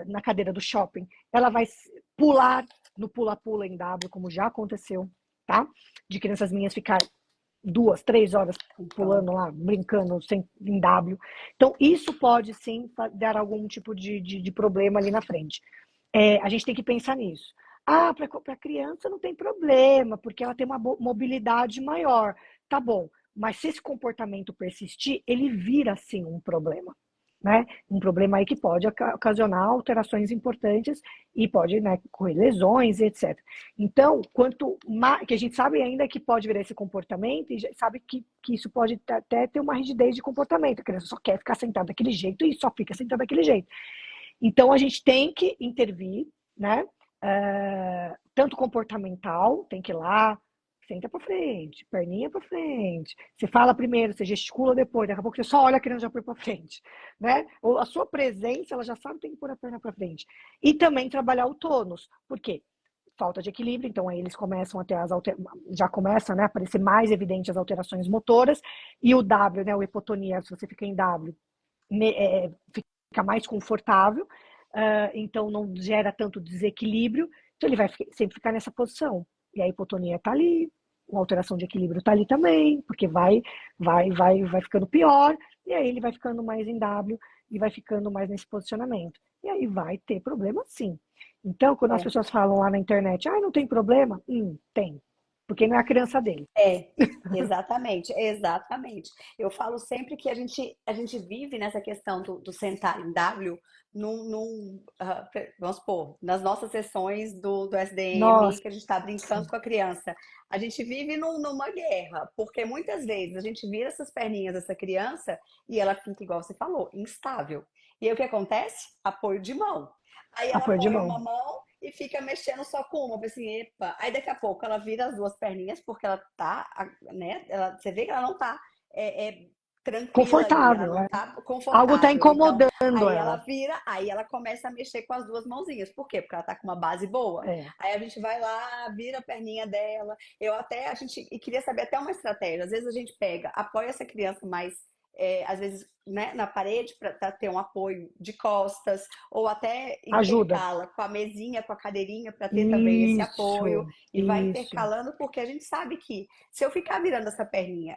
[SPEAKER 2] na cadeira do shopping, ela vai pular no pula-pula em W, como já aconteceu, tá? De crianças minhas ficar 2, 3 horas pulando lá, brincando em W. Então, isso pode sim dar algum tipo de problema ali na frente. A gente tem que pensar nisso. Ah, para a criança não tem problema, porque ela tem uma mobilidade maior. Tá bom, mas se esse comportamento persistir, ele vira sim um problema. Né? Um problema aí que pode ocasionar alterações importantes e pode, né, correr lesões, etc. Então, quanto mais, que a gente sabe ainda que pode virar esse comportamento e sabe que isso pode até ter uma rigidez de comportamento. A criança só quer ficar sentada daquele jeito e só fica sentada daquele jeito. Então, a gente tem que intervir, né? Tanto comportamental, tem que ir lá, senta para frente, perninha para frente. Você fala primeiro, você gesticula depois, daqui a pouco você só olha a criança já põe para frente, né? Ou a sua presença, ela já sabe que tem que pôr a perna para frente. E também trabalhar o tônus. Por quê? Falta de equilíbrio, então aí eles começam a ter já começam, né, a aparecer mais evidente as alterações motoras, e o W, né, o hipotonia, se você fica em W, fica mais confortável, então não gera tanto desequilíbrio, então ele vai sempre ficar nessa posição. E a hipotonia está ali, uma alteração de equilíbrio está ali também, porque vai ficando pior, e aí ele vai ficando mais em W e vai ficando mais nesse posicionamento. E aí vai ter problema sim. Então, quando as pessoas falam lá na internet, não tem problema, tem. Porque não é a criança dele.
[SPEAKER 1] Exatamente, exatamente. Eu falo sempre que a gente vive nessa questão do sentar em W vamos supor, nas nossas sessões do SDM,
[SPEAKER 2] Nossa,
[SPEAKER 1] que a gente está brincando com a criança. A gente vive numa guerra, porque muitas vezes a gente vira essas perninhas dessa criança e ela fica, igual você falou, instável. E aí o que acontece? Apoio de mão. Aí ela
[SPEAKER 2] apoio de
[SPEAKER 1] apoia
[SPEAKER 2] mão.
[SPEAKER 1] uma mão e fica mexendo só com uma, assim, epa. Aí daqui a pouco ela vira as duas perninhas, porque ela tá, né? Você vê que ela não tá tranquila ali, ela
[SPEAKER 2] Confortável,
[SPEAKER 1] não tá
[SPEAKER 2] Algo está
[SPEAKER 1] confortável. Então,
[SPEAKER 2] incomodando
[SPEAKER 1] aí ela
[SPEAKER 2] ela.
[SPEAKER 1] vira, aí ela começa a mexer com as duas mãozinhas. Por quê? Porque ela tá com uma base boa. Aí a gente vai lá, vira a perninha dela. A gente queria saber até uma estratégia. Às vezes a gente pega, apoia essa criança mais às vezes, né, na parede para ter um apoio de costas, ou até
[SPEAKER 2] Ajuda.
[SPEAKER 1] intercala com a mesinha, com a cadeirinha para ter também esse apoio e vai
[SPEAKER 2] Isso.
[SPEAKER 1] intercalando, porque a gente sabe que se eu ficar virando essa perninha,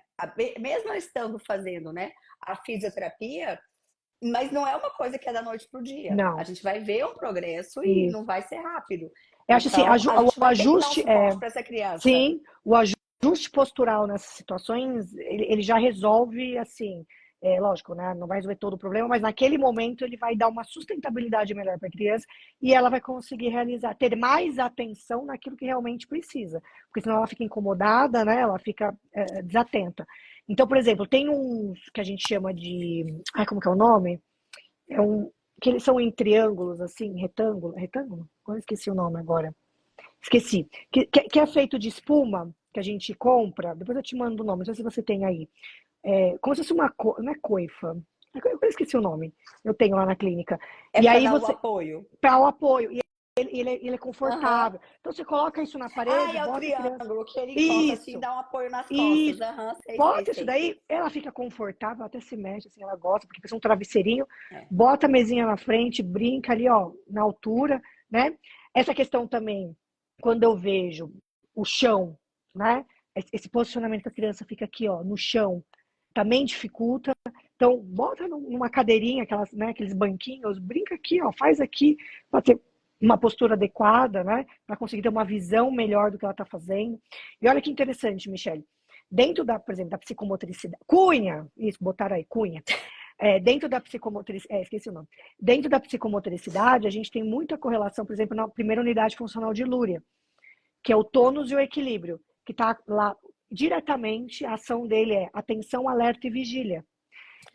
[SPEAKER 1] mesmo eu estando fazendo, né, a fisioterapia, mas não é uma coisa que é da noite para o dia. A
[SPEAKER 2] Não,
[SPEAKER 1] gente vai ver um progresso e não
[SPEAKER 2] isso.
[SPEAKER 1] vai ser rápido.
[SPEAKER 2] Eu acho assim,
[SPEAKER 1] Então, a
[SPEAKER 2] o
[SPEAKER 1] gente vai ter que dar um
[SPEAKER 2] ajuste
[SPEAKER 1] suporte para essa criança.
[SPEAKER 2] sim, o ajuste postural nessas situações, ele já resolve assim, lógico, né? Não vai resolver todo o problema, mas naquele momento ele vai dar uma sustentabilidade melhor para a criança e ela vai conseguir ter mais atenção naquilo que realmente precisa, porque senão ela fica incomodada, né? Ela fica desatenta. Então, por exemplo, tem uns que a gente chama de, como que é o nome? Que eles são em triângulos, assim, retângulo? Eu esqueci o nome agora. Esqueci. Que é feito de espuma, que a gente compra. Depois eu te mando o nome, não sei se você tem aí. Como se fosse não é coifa. Eu esqueci o nome. Eu tenho lá na clínica.
[SPEAKER 1] É
[SPEAKER 2] E
[SPEAKER 1] para
[SPEAKER 2] aí
[SPEAKER 1] dar o
[SPEAKER 2] você.
[SPEAKER 1] apoio.
[SPEAKER 2] Para o apoio. E ele é
[SPEAKER 1] Aham.
[SPEAKER 2] confortável. Então você coloca isso na
[SPEAKER 1] Ah,
[SPEAKER 2] parede,
[SPEAKER 1] é o
[SPEAKER 2] bota a criança.
[SPEAKER 1] triângulo que ele encosta assim e
[SPEAKER 2] Isso,
[SPEAKER 1] dá um apoio nas costas.
[SPEAKER 2] isso.
[SPEAKER 1] Aham, sei, sei,
[SPEAKER 2] Bota isso
[SPEAKER 1] sei.
[SPEAKER 2] daí, ela fica confortável, até se mexe, assim, ela gosta, porque precisa um travesseirinho,
[SPEAKER 1] É.
[SPEAKER 2] bota a mesinha na frente, brinca ali, ó, na altura, né? Essa questão também, quando eu vejo o chão, né? Esse posicionamento que a criança fica aqui, ó, no chão, também dificulta. Então, bota numa cadeirinha, né, aqueles banquinhos, brinca aqui, ó, faz aqui, para ter uma postura adequada, né? Para conseguir ter uma visão melhor do que ela está fazendo. E olha que interessante, Michele. Dentro por exemplo, da psicomotricidade. Cunha! Isso, botaram aí, cunha. Dentro da psicomotricidade, esqueci o nome. Dentro da psicomotricidade, a gente tem muita correlação, por exemplo, na primeira unidade funcional de Luria, que é o tônus e o equilíbrio, que está lá diretamente, a ação dele é atenção, alerta e vigília.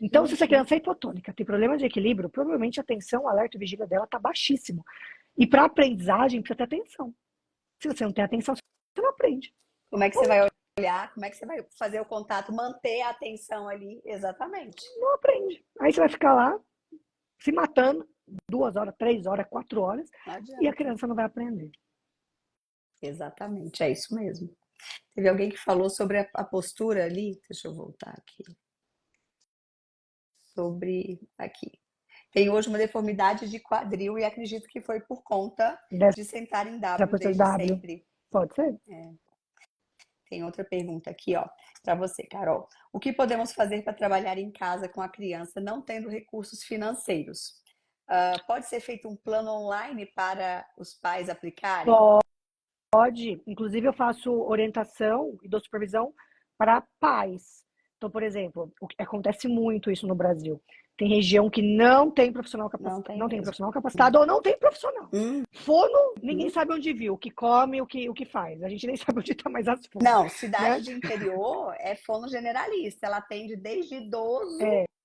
[SPEAKER 2] Então, se essa criança é hipotônica, tem problema de equilíbrio, provavelmente a atenção, alerta e vigília dela está baixíssimo. E para aprendizagem, precisa ter atenção. Se você não tem atenção, você não aprende.
[SPEAKER 1] Como é que você vai olhar? Como é que você vai fazer o contato, manter a atenção ali? Exatamente.
[SPEAKER 2] Não aprende. Aí você vai ficar lá se matando 2 horas, 3 horas, 4 horas
[SPEAKER 1] Não
[SPEAKER 2] e a
[SPEAKER 1] adianta.
[SPEAKER 2] criança não vai aprender.
[SPEAKER 1] Exatamente, é isso mesmo. Teve alguém que falou sobre a postura ali. Deixa eu voltar aqui. Sobre aqui. Tem hoje uma deformidade de quadril e acredito que foi por conta
[SPEAKER 2] Dessa
[SPEAKER 1] de sentar em W
[SPEAKER 2] postura
[SPEAKER 1] desde
[SPEAKER 2] W.
[SPEAKER 1] sempre.
[SPEAKER 2] Pode ser?
[SPEAKER 1] Tem outra pergunta aqui, ó, para você, Carol. O que podemos fazer para trabalhar em casa com a criança não tendo recursos financeiros? Pode ser feito um plano online para os pais aplicarem?
[SPEAKER 2] Pode. Inclusive, eu faço orientação e dou supervisão para pais. Então, por exemplo, acontece muito isso no Brasil. Tem região que não tem profissional
[SPEAKER 1] Não
[SPEAKER 2] capacitado,
[SPEAKER 1] tem
[SPEAKER 2] não tem
[SPEAKER 1] mesmo.
[SPEAKER 2] profissional capacitado ou não tem profissional.
[SPEAKER 1] Uhum.
[SPEAKER 2] Fono, ninguém sabe onde viu, o que come, o que faz. A gente nem sabe onde está mais as fonos,
[SPEAKER 1] Não, cidade
[SPEAKER 2] né?
[SPEAKER 1] de interior é fono generalista. Ela atende desde idoso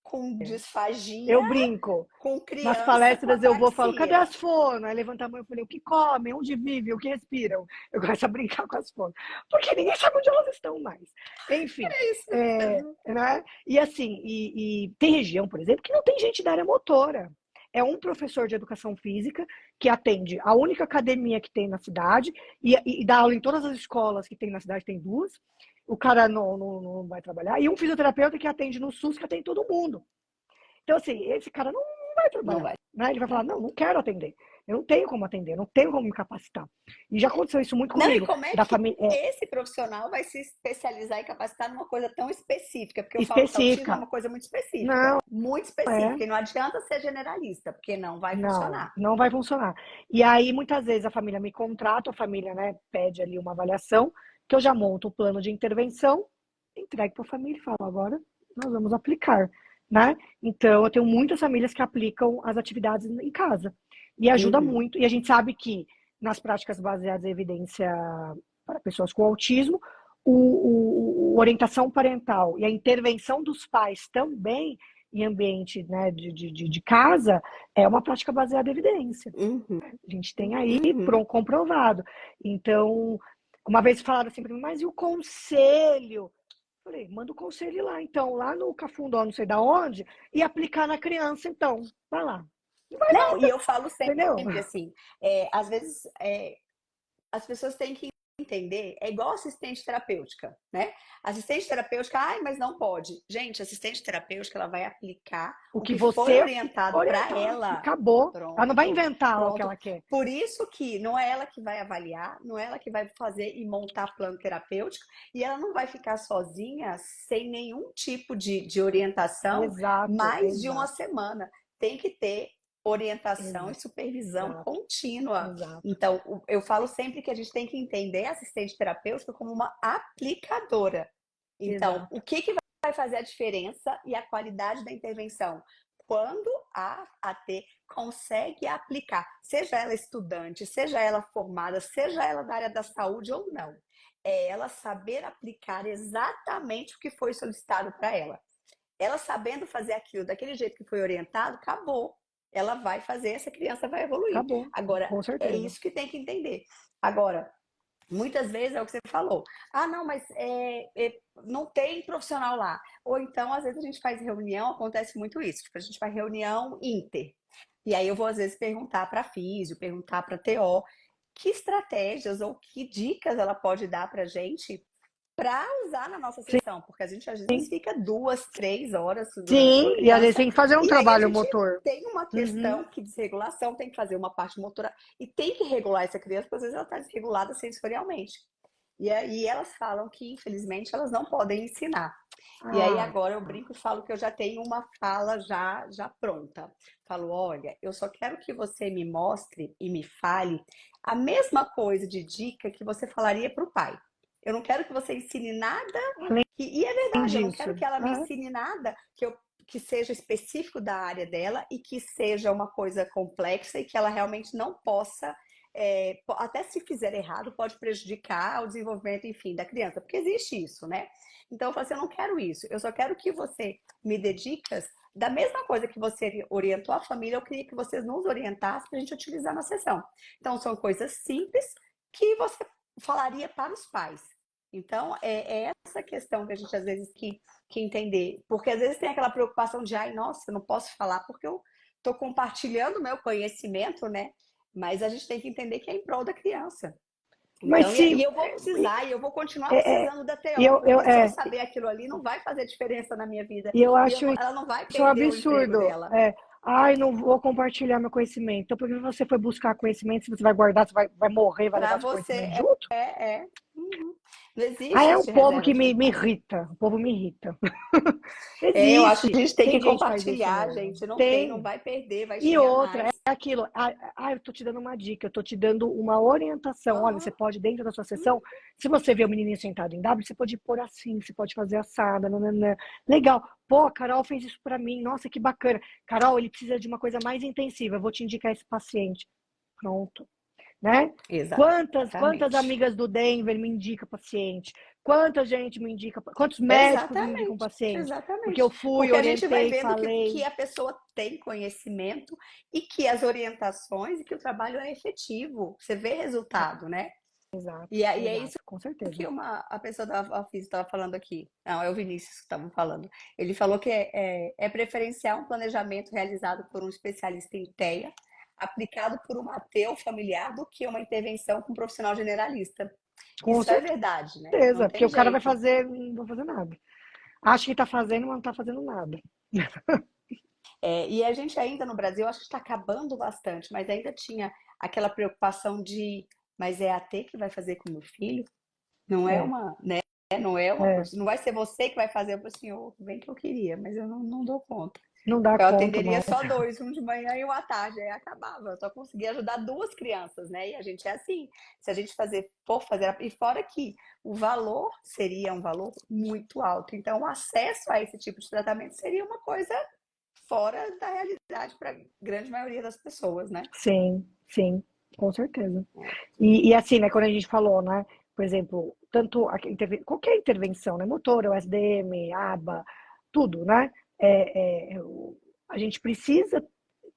[SPEAKER 1] com disfagia,
[SPEAKER 2] Eu brinco.
[SPEAKER 1] com
[SPEAKER 2] Nas
[SPEAKER 1] criança com
[SPEAKER 2] palestras eu vou e falo, cadê
[SPEAKER 1] apraxia.
[SPEAKER 2] as fono? Aí levanta a mão e falei, o que comem, onde vivem, o que respiram? Eu começo a brincar com as fono. Porque ninguém sabe onde elas estão mais. Enfim,
[SPEAKER 1] É isso mesmo.
[SPEAKER 2] né? E assim, tem região, por exemplo, que não tem gente da área motora. É um professor de educação física que atende a única academia que tem na cidade e dá aula em todas as escolas que tem na cidade, tem duas. O cara não vai trabalhar. E um fisioterapeuta que atende no SUS, que atende todo mundo. Então, assim, esse cara não vai
[SPEAKER 1] Não
[SPEAKER 2] trabalhar,
[SPEAKER 1] vai.
[SPEAKER 2] né? Ele vai falar, não quero atender. Eu não tenho como atender, não tenho como me capacitar. E já aconteceu isso muito
[SPEAKER 1] Não, e
[SPEAKER 2] comigo.
[SPEAKER 1] como é
[SPEAKER 2] Da
[SPEAKER 1] que
[SPEAKER 2] família
[SPEAKER 1] esse profissional vai se especializar e capacitar numa coisa tão específica? Porque eu falo que autismo é
[SPEAKER 2] específica.
[SPEAKER 1] uma coisa muito específica.
[SPEAKER 2] Não,
[SPEAKER 1] Muito
[SPEAKER 2] é.
[SPEAKER 1] específica. E não adianta ser generalista, porque não vai funcionar.
[SPEAKER 2] Não vai funcionar. E aí, muitas vezes, a família me contrata, a família, né, pede ali uma avaliação, que eu já monto o plano de intervenção, entrego para a família e falo, agora nós vamos aplicar, né? Então, eu tenho muitas famílias que aplicam as atividades em casa. E ajuda
[SPEAKER 1] Uhum.
[SPEAKER 2] muito. E a gente sabe que, nas práticas baseadas em evidência para pessoas com autismo, orientação parental e a intervenção dos pais também em ambiente, né, de casa é uma prática baseada em evidência.
[SPEAKER 1] Uhum.
[SPEAKER 2] A gente tem aí
[SPEAKER 1] Uhum.
[SPEAKER 2] comprovado. Então, uma vez falaram assim para mim, mas e o conselho? Eu falei, manda o conselho lá, então, lá no Cafundó, não sei da onde, e aplicar na criança, então. Vai lá. Não vai
[SPEAKER 1] Não, e
[SPEAKER 2] nada,
[SPEAKER 1] eu falo
[SPEAKER 2] entendeu?
[SPEAKER 1] sempre assim, às vezes as pessoas têm que entender, é igual assistente terapêutica, né? Assistente terapêutica, ai, mas não pode. Gente, assistente terapêutica, ela vai aplicar
[SPEAKER 2] O
[SPEAKER 1] o
[SPEAKER 2] que
[SPEAKER 1] que foi
[SPEAKER 2] você
[SPEAKER 1] orientado para
[SPEAKER 2] orientar. E
[SPEAKER 1] ela.
[SPEAKER 2] acabou. Ela não vai
[SPEAKER 1] Pronto,
[SPEAKER 2] inventar lá o que
[SPEAKER 1] pronto.
[SPEAKER 2] ela quer.
[SPEAKER 1] Por isso que não é ela que vai avaliar, não é ela que vai fazer e montar plano terapêutico, e ela não vai ficar sozinha, sem nenhum tipo de orientação,
[SPEAKER 2] Exato,
[SPEAKER 1] mais de uma
[SPEAKER 2] exato,
[SPEAKER 1] semana. Tem que ter orientação e supervisão
[SPEAKER 2] exato,
[SPEAKER 1] contínua.
[SPEAKER 2] exato.
[SPEAKER 1] Então, eu falo sempre que a gente tem que entender a assistente terapêutica como uma aplicadora. Então, o
[SPEAKER 2] Exato.
[SPEAKER 1] que vai fazer a diferença e a qualidade da intervenção? Quando a AT consegue aplicar, seja ela estudante, seja ela formada, seja ela da área da saúde ou não, é ela saber aplicar exatamente o que foi solicitado para ela. Ela sabendo fazer aquilo daquele jeito que foi orientado, acabou. Ela vai fazer, essa criança vai evoluir.
[SPEAKER 2] Acabou,
[SPEAKER 1] Agora,
[SPEAKER 2] com
[SPEAKER 1] é
[SPEAKER 2] certeza.
[SPEAKER 1] isso que tem que entender. Agora, muitas vezes é o que você falou. Ah, não, mas não tem profissional lá. Ou então, às vezes, a gente faz reunião, acontece muito isso. Tipo, a gente faz reunião inter. E aí eu vou, às vezes, perguntar para a físio, perguntar para a TO, que estratégias ou que dicas ela pode dar para a gente para usar na nossa sessão, porque a gente às vezes
[SPEAKER 2] Sim,
[SPEAKER 1] fica 2, 3 horas durante com a
[SPEAKER 2] sim, e às vezes
[SPEAKER 1] criança,
[SPEAKER 2] tem que fazer um
[SPEAKER 1] e aí a
[SPEAKER 2] trabalho
[SPEAKER 1] gente
[SPEAKER 2] motor.
[SPEAKER 1] tem uma
[SPEAKER 2] Uhum,
[SPEAKER 1] questão que desregulação, tem que fazer uma parte motora e tem que regular essa criança, porque às vezes ela está desregulada sensorialmente. E aí elas falam que, infelizmente, elas não podem ensinar. E aí
[SPEAKER 2] Ah,
[SPEAKER 1] agora eu brinco e falo que eu já tenho uma fala já pronta. Falo, olha, eu só quero que você me mostre e me fale a mesma coisa de dica que você falaria para o pai. Eu não quero que você ensine nada,
[SPEAKER 2] além
[SPEAKER 1] e é verdade, eu não quero
[SPEAKER 2] disso.
[SPEAKER 1] que ela me
[SPEAKER 2] Ah,
[SPEAKER 1] ensine nada que seja específico da área dela e que seja uma coisa complexa e que ela realmente não possa, até se fizer errado, pode prejudicar o desenvolvimento, enfim, da criança, porque existe isso, né? Então eu falo assim, eu não quero isso, eu só quero que você me dê dicas da mesma coisa que você orientou a família, eu queria que vocês nos orientassem para a gente utilizar na sessão. Então são coisas simples que você falaria para os pais. Então, é essa questão que a gente às vezes que entender. Porque às vezes tem aquela preocupação de, ai, nossa, eu não posso falar porque eu estou compartilhando o meu conhecimento, né? Mas a gente tem que entender que é em prol da criança.
[SPEAKER 2] Mas
[SPEAKER 1] Então,
[SPEAKER 2] se
[SPEAKER 1] e eu vou precisar, e eu vou continuar
[SPEAKER 2] é, é,
[SPEAKER 1] precisando da TO,
[SPEAKER 2] eu,
[SPEAKER 1] porque se eu
[SPEAKER 2] é,
[SPEAKER 1] saber aquilo ali, não vai fazer diferença na minha vida.
[SPEAKER 2] e eu
[SPEAKER 1] E
[SPEAKER 2] acho
[SPEAKER 1] ela não vai
[SPEAKER 2] isso um
[SPEAKER 1] perder o emprego
[SPEAKER 2] absurdo.
[SPEAKER 1] dela.
[SPEAKER 2] Ai, não vou compartilhar meu conhecimento. Então, por que você foi buscar conhecimento se você vai guardar, você vai morrer, vai
[SPEAKER 1] Para
[SPEAKER 2] levar seu
[SPEAKER 1] você,
[SPEAKER 2] conhecimento junto?
[SPEAKER 1] uhum. Não
[SPEAKER 2] Ah,
[SPEAKER 1] existe
[SPEAKER 2] é
[SPEAKER 1] isso
[SPEAKER 2] um
[SPEAKER 1] de
[SPEAKER 2] povo
[SPEAKER 1] reserva
[SPEAKER 2] que
[SPEAKER 1] de
[SPEAKER 2] me
[SPEAKER 1] memória.
[SPEAKER 2] irrita. O povo me irrita.
[SPEAKER 1] Eu acho que
[SPEAKER 2] Existe.
[SPEAKER 1] a gente tem que
[SPEAKER 2] Tem gente que faz isso
[SPEAKER 1] compartilhar,
[SPEAKER 2] mesmo.
[SPEAKER 1] gente. Não tem, não
[SPEAKER 2] Tem.
[SPEAKER 1] vai perder, vai
[SPEAKER 2] E
[SPEAKER 1] chegar
[SPEAKER 2] outra,
[SPEAKER 1] mais.
[SPEAKER 2] é aquilo. Eu tô te dando uma dica, eu tô te dando uma orientação. Olha, você
[SPEAKER 1] Aham.
[SPEAKER 2] pode, dentro da sua sessão, se você vê o menininho sentado em W, você pode pôr assim, você pode fazer assada, nananã. Legal. Pô, a Carol fez isso pra mim. Nossa, que bacana. Carol, ele precisa de uma coisa mais intensiva. Eu vou te indicar esse paciente. Pronto, né? Quantas
[SPEAKER 1] Exatamente.
[SPEAKER 2] amigas do Denver me indicam paciente? Quanta gente me indica, quantos médicos me indicam
[SPEAKER 1] Exatamente,
[SPEAKER 2] paciente? Porque eu
[SPEAKER 1] exatamente.
[SPEAKER 2] fui,
[SPEAKER 1] Porque a gente vai
[SPEAKER 2] orientei,
[SPEAKER 1] vendo que
[SPEAKER 2] falei.
[SPEAKER 1] a pessoa tem conhecimento e que as orientações e que o trabalho é efetivo. Você vê resultado, né?
[SPEAKER 2] Exato,
[SPEAKER 1] E é isso
[SPEAKER 2] exato, com certeza.
[SPEAKER 1] que a pessoa da Office estava falando aqui. Não, é o Vinícius que estava falando. Ele falou que é preferencial um planejamento realizado por um especialista em TEA, aplicado por um ateu familiar, do que uma intervenção com um profissional generalista.
[SPEAKER 2] Com
[SPEAKER 1] Isso é verdade, né? Não
[SPEAKER 2] certeza, porque
[SPEAKER 1] tem
[SPEAKER 2] o cara vai
[SPEAKER 1] jeito.
[SPEAKER 2] fazer, não vai fazer nada. Acha que tá fazendo, mas não tá fazendo nada.
[SPEAKER 1] E a gente ainda no Brasil, acho que está acabando bastante, mas ainda tinha aquela preocupação de, mas é a T que vai fazer com o meu filho? Não é
[SPEAKER 2] É,
[SPEAKER 1] uma, né? Não é uma,
[SPEAKER 2] é,
[SPEAKER 1] não vai ser você que vai fazer. Eu falei assim, oh, bem que eu queria, mas eu não dou conta.
[SPEAKER 2] não dá
[SPEAKER 1] Eu
[SPEAKER 2] conta
[SPEAKER 1] atenderia
[SPEAKER 2] mais.
[SPEAKER 1] só dois, um de manhã e um à tarde, aí acabava. Eu só conseguia ajudar duas crianças, né? E a gente é assim, se a gente for fazer, e fora que o valor seria um valor muito alto. Então, o acesso a esse tipo de tratamento seria uma coisa fora da realidade para a grande maioria das pessoas, né?
[SPEAKER 2] Sim, sim, com certeza. E assim, né, quando a gente falou, né, por exemplo, tanto qualquer intervenção, né, motor, o SDM, ABA, tudo, né, a gente precisa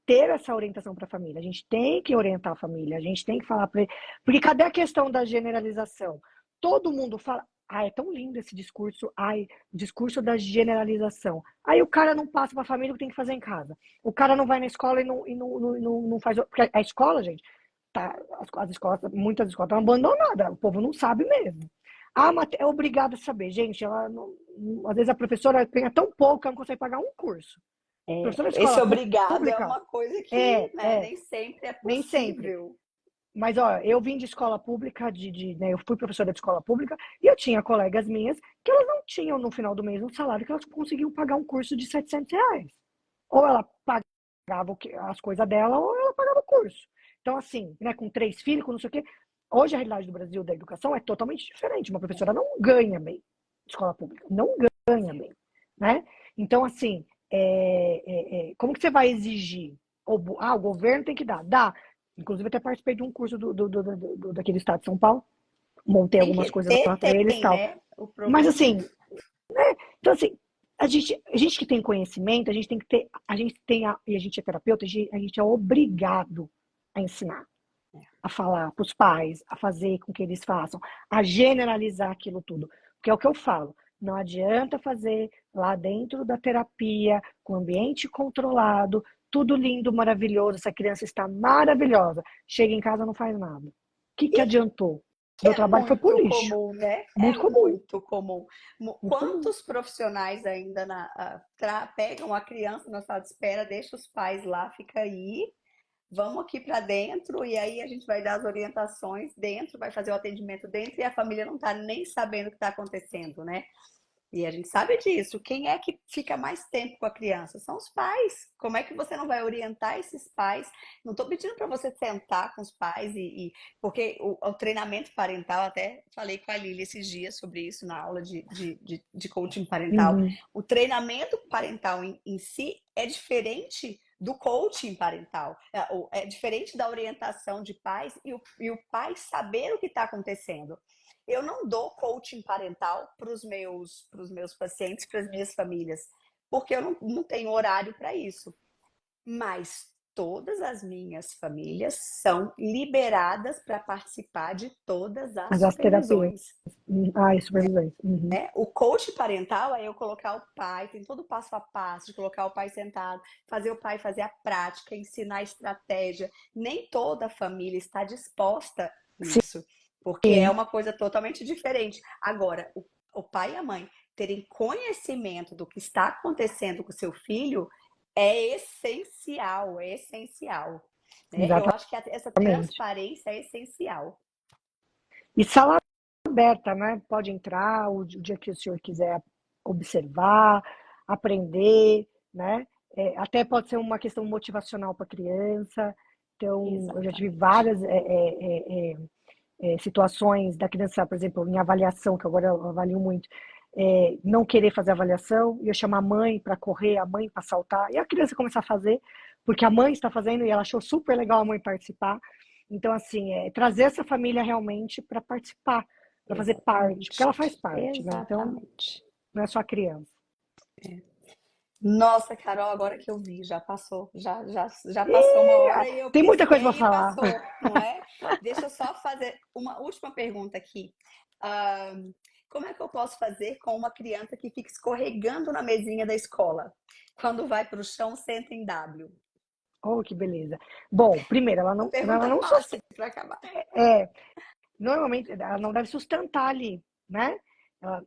[SPEAKER 2] ter essa orientação para a família, a gente tem que orientar a família, a gente tem que falar para ele, porque cadê a questão da generalização? Todo mundo fala, é tão lindo esse discurso, o discurso da generalização. Aí o cara não passa para a família o que tem que fazer em casa. O cara não vai na escola e não faz. Porque a escola, gente, tá, as escolas, muitas escolas estão abandonadas, o povo não sabe mesmo. Mas é obrigado a saber. Gente, às vezes a professora ganha tão pouco que ela não consegue pagar um curso. Professora de
[SPEAKER 1] Esse
[SPEAKER 2] escola
[SPEAKER 1] obrigado é
[SPEAKER 2] pública,
[SPEAKER 1] uma coisa que,
[SPEAKER 2] é,
[SPEAKER 1] né,
[SPEAKER 2] é,
[SPEAKER 1] nem sempre é
[SPEAKER 2] nem sempre.
[SPEAKER 1] possível.
[SPEAKER 2] Mas, ó, eu vim de escola pública, né, eu fui professora de escola pública, e eu tinha colegas minhas que elas não tinham no final do mês um salário que elas conseguiam pagar um curso de R$ 700. Ou ela pagava as coisas dela, ou ela pagava o curso. Então, assim, né, com 3 filhos, com não sei o quê. Hoje a realidade do Brasil da educação é totalmente diferente. Uma professora não ganha bem de escola pública, não ganha bem, né? Então, assim, como que você vai exigir? O governo tem que dar. Dá. Inclusive, até participei de um curso daquele estado de São Paulo. Montei
[SPEAKER 1] Tem
[SPEAKER 2] algumas
[SPEAKER 1] que
[SPEAKER 2] coisas
[SPEAKER 1] ter,
[SPEAKER 2] lá para eles e
[SPEAKER 1] tem,
[SPEAKER 2] tal.
[SPEAKER 1] né? O
[SPEAKER 2] Mas,
[SPEAKER 1] problema
[SPEAKER 2] assim, então, assim, a gente que tem conhecimento, a gente tem que ter, a gente tem, e a gente é terapeuta, a gente é obrigado a ensinar, a falar para os pais, a fazer com que eles façam, a generalizar aquilo tudo. Porque é o que eu falo, não adianta fazer lá dentro da terapia, com ambiente controlado, tudo lindo, maravilhoso, essa criança está maravilhosa. Chega em casa, não faz nada. O que adiantou?
[SPEAKER 1] que
[SPEAKER 2] Meu
[SPEAKER 1] é
[SPEAKER 2] trabalho foi pro
[SPEAKER 1] muito
[SPEAKER 2] lixo.
[SPEAKER 1] comum, né?
[SPEAKER 2] Muito
[SPEAKER 1] É
[SPEAKER 2] comum,
[SPEAKER 1] muito comum.
[SPEAKER 2] muito comum.
[SPEAKER 1] Quantos profissionais ainda pegam a criança na sala de espera, deixa os pais lá, fica aí, vamos aqui para dentro, e aí a gente vai dar as orientações dentro, vai fazer o atendimento dentro, e a família não está nem sabendo o que está acontecendo, né? E a gente sabe disso. Quem é que fica mais tempo com a criança? São os pais. Como é que você não vai orientar esses pais? Não estou pedindo para você sentar com os pais porque o treinamento parental, até falei com a Lili esses dias sobre isso na aula de coaching parental.
[SPEAKER 2] Uhum.
[SPEAKER 1] O treinamento parental em si é diferente do coaching parental. É diferente da orientação de pais e o pai saber o que está acontecendo. Eu não dou coaching parental para os meus pacientes, para as minhas famílias, porque eu não tenho horário para isso. Mas todas as minhas famílias são liberadas para participar de todas as
[SPEAKER 2] Mas as terapias.
[SPEAKER 1] supervisões.
[SPEAKER 2] Supervisões. Uhum.
[SPEAKER 1] Né? O coach parental é eu colocar o pai, tem todo o passo a passo de colocar o pai sentado, fazer o pai fazer a prática, ensinar a estratégia. Nem toda a família está disposta nisso. porque é uma coisa totalmente diferente. Agora, o pai e a mãe terem conhecimento do que está acontecendo com o seu filho é essencial, é essencial. Né? Eu acho que essa
[SPEAKER 2] Exatamente.
[SPEAKER 1] transparência é essencial.
[SPEAKER 2] E sala aberta, né? Pode entrar o dia que o senhor quiser observar, aprender, né? Até pode ser uma questão motivacional para a criança. Então, eu já tive
[SPEAKER 1] Exatamente.
[SPEAKER 2] várias situações da criança, por exemplo, em avaliação, que agora eu avalio muito, não querer fazer avaliação, e eu chamar a mãe para correr, a mãe para saltar, e a criança começar a fazer, porque a mãe está fazendo e ela achou super legal a mãe participar. Então, assim, trazer essa família realmente para participar, para fazer parte, porque
[SPEAKER 1] Exatamente.
[SPEAKER 2] ela faz parte, né? Então,
[SPEAKER 1] Exatamente.
[SPEAKER 2] não é só a criança.
[SPEAKER 1] Nossa, Carol, agora que eu vi, já passou, já passou uma hora e eu
[SPEAKER 2] Tem muita coisa para
[SPEAKER 1] pisquei e
[SPEAKER 2] falar.
[SPEAKER 1] passou, não é? Deixa eu só fazer uma última pergunta aqui. Ah, como é que eu posso fazer com uma criança que fica escorregando na mesinha da escola? Quando vai para o chão, senta em W.
[SPEAKER 2] Oh, que beleza. Bom, primeiro,
[SPEAKER 1] Uma
[SPEAKER 2] ela
[SPEAKER 1] pergunta
[SPEAKER 2] não
[SPEAKER 1] fácil para acabar.
[SPEAKER 2] é, normalmente ela não deve sustentar ali, né?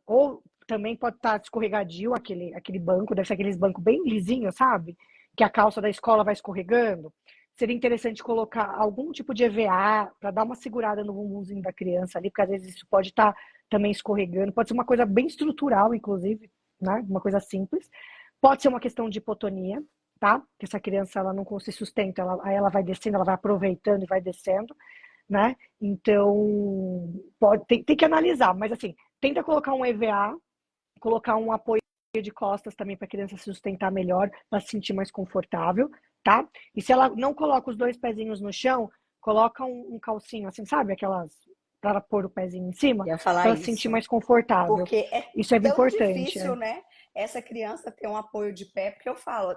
[SPEAKER 2] Ou também pode estar escorregadio aquele banco, deve ser aqueles bancos bem lisinhos, sabe? Que a calça da escola vai escorregando. Seria interessante colocar algum tipo de EVA para dar uma segurada no bumbumzinho da criança ali, porque às vezes isso pode estar também escorregando. Pode ser uma coisa bem estrutural, inclusive, né? Uma coisa simples. Pode ser uma questão de hipotonia, tá? Que essa criança ela não se sustenta, aí ela vai descendo, ela vai aproveitando e vai descendo, né? Então, tem que analisar, mas assim, tenta colocar um EVA, colocar um apoio de costas também para a criança se sustentar melhor, para se sentir mais confortável, tá? E se ela não coloca os dois pezinhos no chão, coloca um calcinho, assim, sabe? Aquelas para pôr o pezinho em cima,
[SPEAKER 1] Ia falar
[SPEAKER 2] para ela se sentir
[SPEAKER 1] isso.
[SPEAKER 2] mais confortável.
[SPEAKER 1] Porque é
[SPEAKER 2] Isso é
[SPEAKER 1] tão
[SPEAKER 2] importante,
[SPEAKER 1] difícil, né? Essa criança ter um apoio de pé, porque eu falo,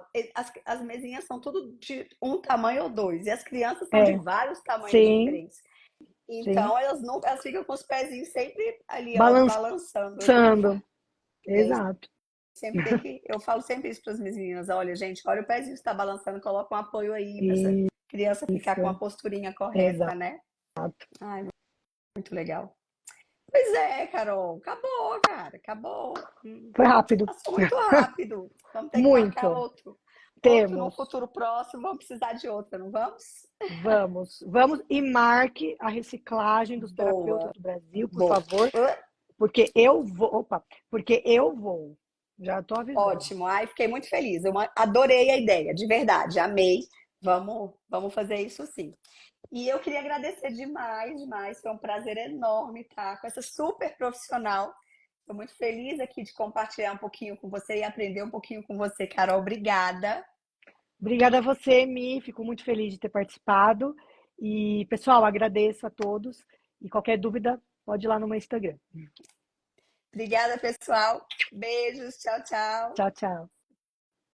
[SPEAKER 1] as mesinhas são tudo de um tamanho ou dois, e as crianças são de vários tamanhos
[SPEAKER 2] Sim,
[SPEAKER 1] diferentes.
[SPEAKER 2] sim.
[SPEAKER 1] Então, elas ficam com os pezinhos sempre ali, ó, balançando.
[SPEAKER 2] Balançando,
[SPEAKER 1] E aí,
[SPEAKER 2] exato.
[SPEAKER 1] eu falo sempre isso para as meninas: olha, gente, olha o pezinho que está balançando, coloca um apoio aí para essa criança ficar com a
[SPEAKER 2] Isso,
[SPEAKER 1] posturinha correta,
[SPEAKER 2] exato.
[SPEAKER 1] né? Ai, muito legal. Pois é, Carol, acabou, cara, acabou.
[SPEAKER 2] Foi rápido.
[SPEAKER 1] Passou muito rápido. Vamos ter que marcar
[SPEAKER 2] Muito.
[SPEAKER 1] outro no
[SPEAKER 2] Temos.
[SPEAKER 1] futuro próximo. Vamos precisar de outra, não vamos?
[SPEAKER 2] Vamos e marque a reciclagem dos terapeutas
[SPEAKER 1] Boa,
[SPEAKER 2] do Brasil, por
[SPEAKER 1] boa.
[SPEAKER 2] favor, porque eu vou, porque eu vou. Já estou avisando.
[SPEAKER 1] Ótimo. Ai, fiquei muito feliz. Eu adorei a ideia, de verdade, amei. Vamos fazer isso sim. E eu queria agradecer demais, demais. Foi um prazer enorme estar com essa super profissional. Estou muito feliz aqui de compartilhar um pouquinho com você e aprender um pouquinho com você, Carol. Obrigada.
[SPEAKER 2] Obrigada a você, Mi. Fico muito feliz de ter participado. E, pessoal, agradeço a todos. E qualquer dúvida, pode ir lá no meu Instagram.
[SPEAKER 1] Obrigada, pessoal. Beijos. Tchau, tchau.
[SPEAKER 2] Tchau, tchau.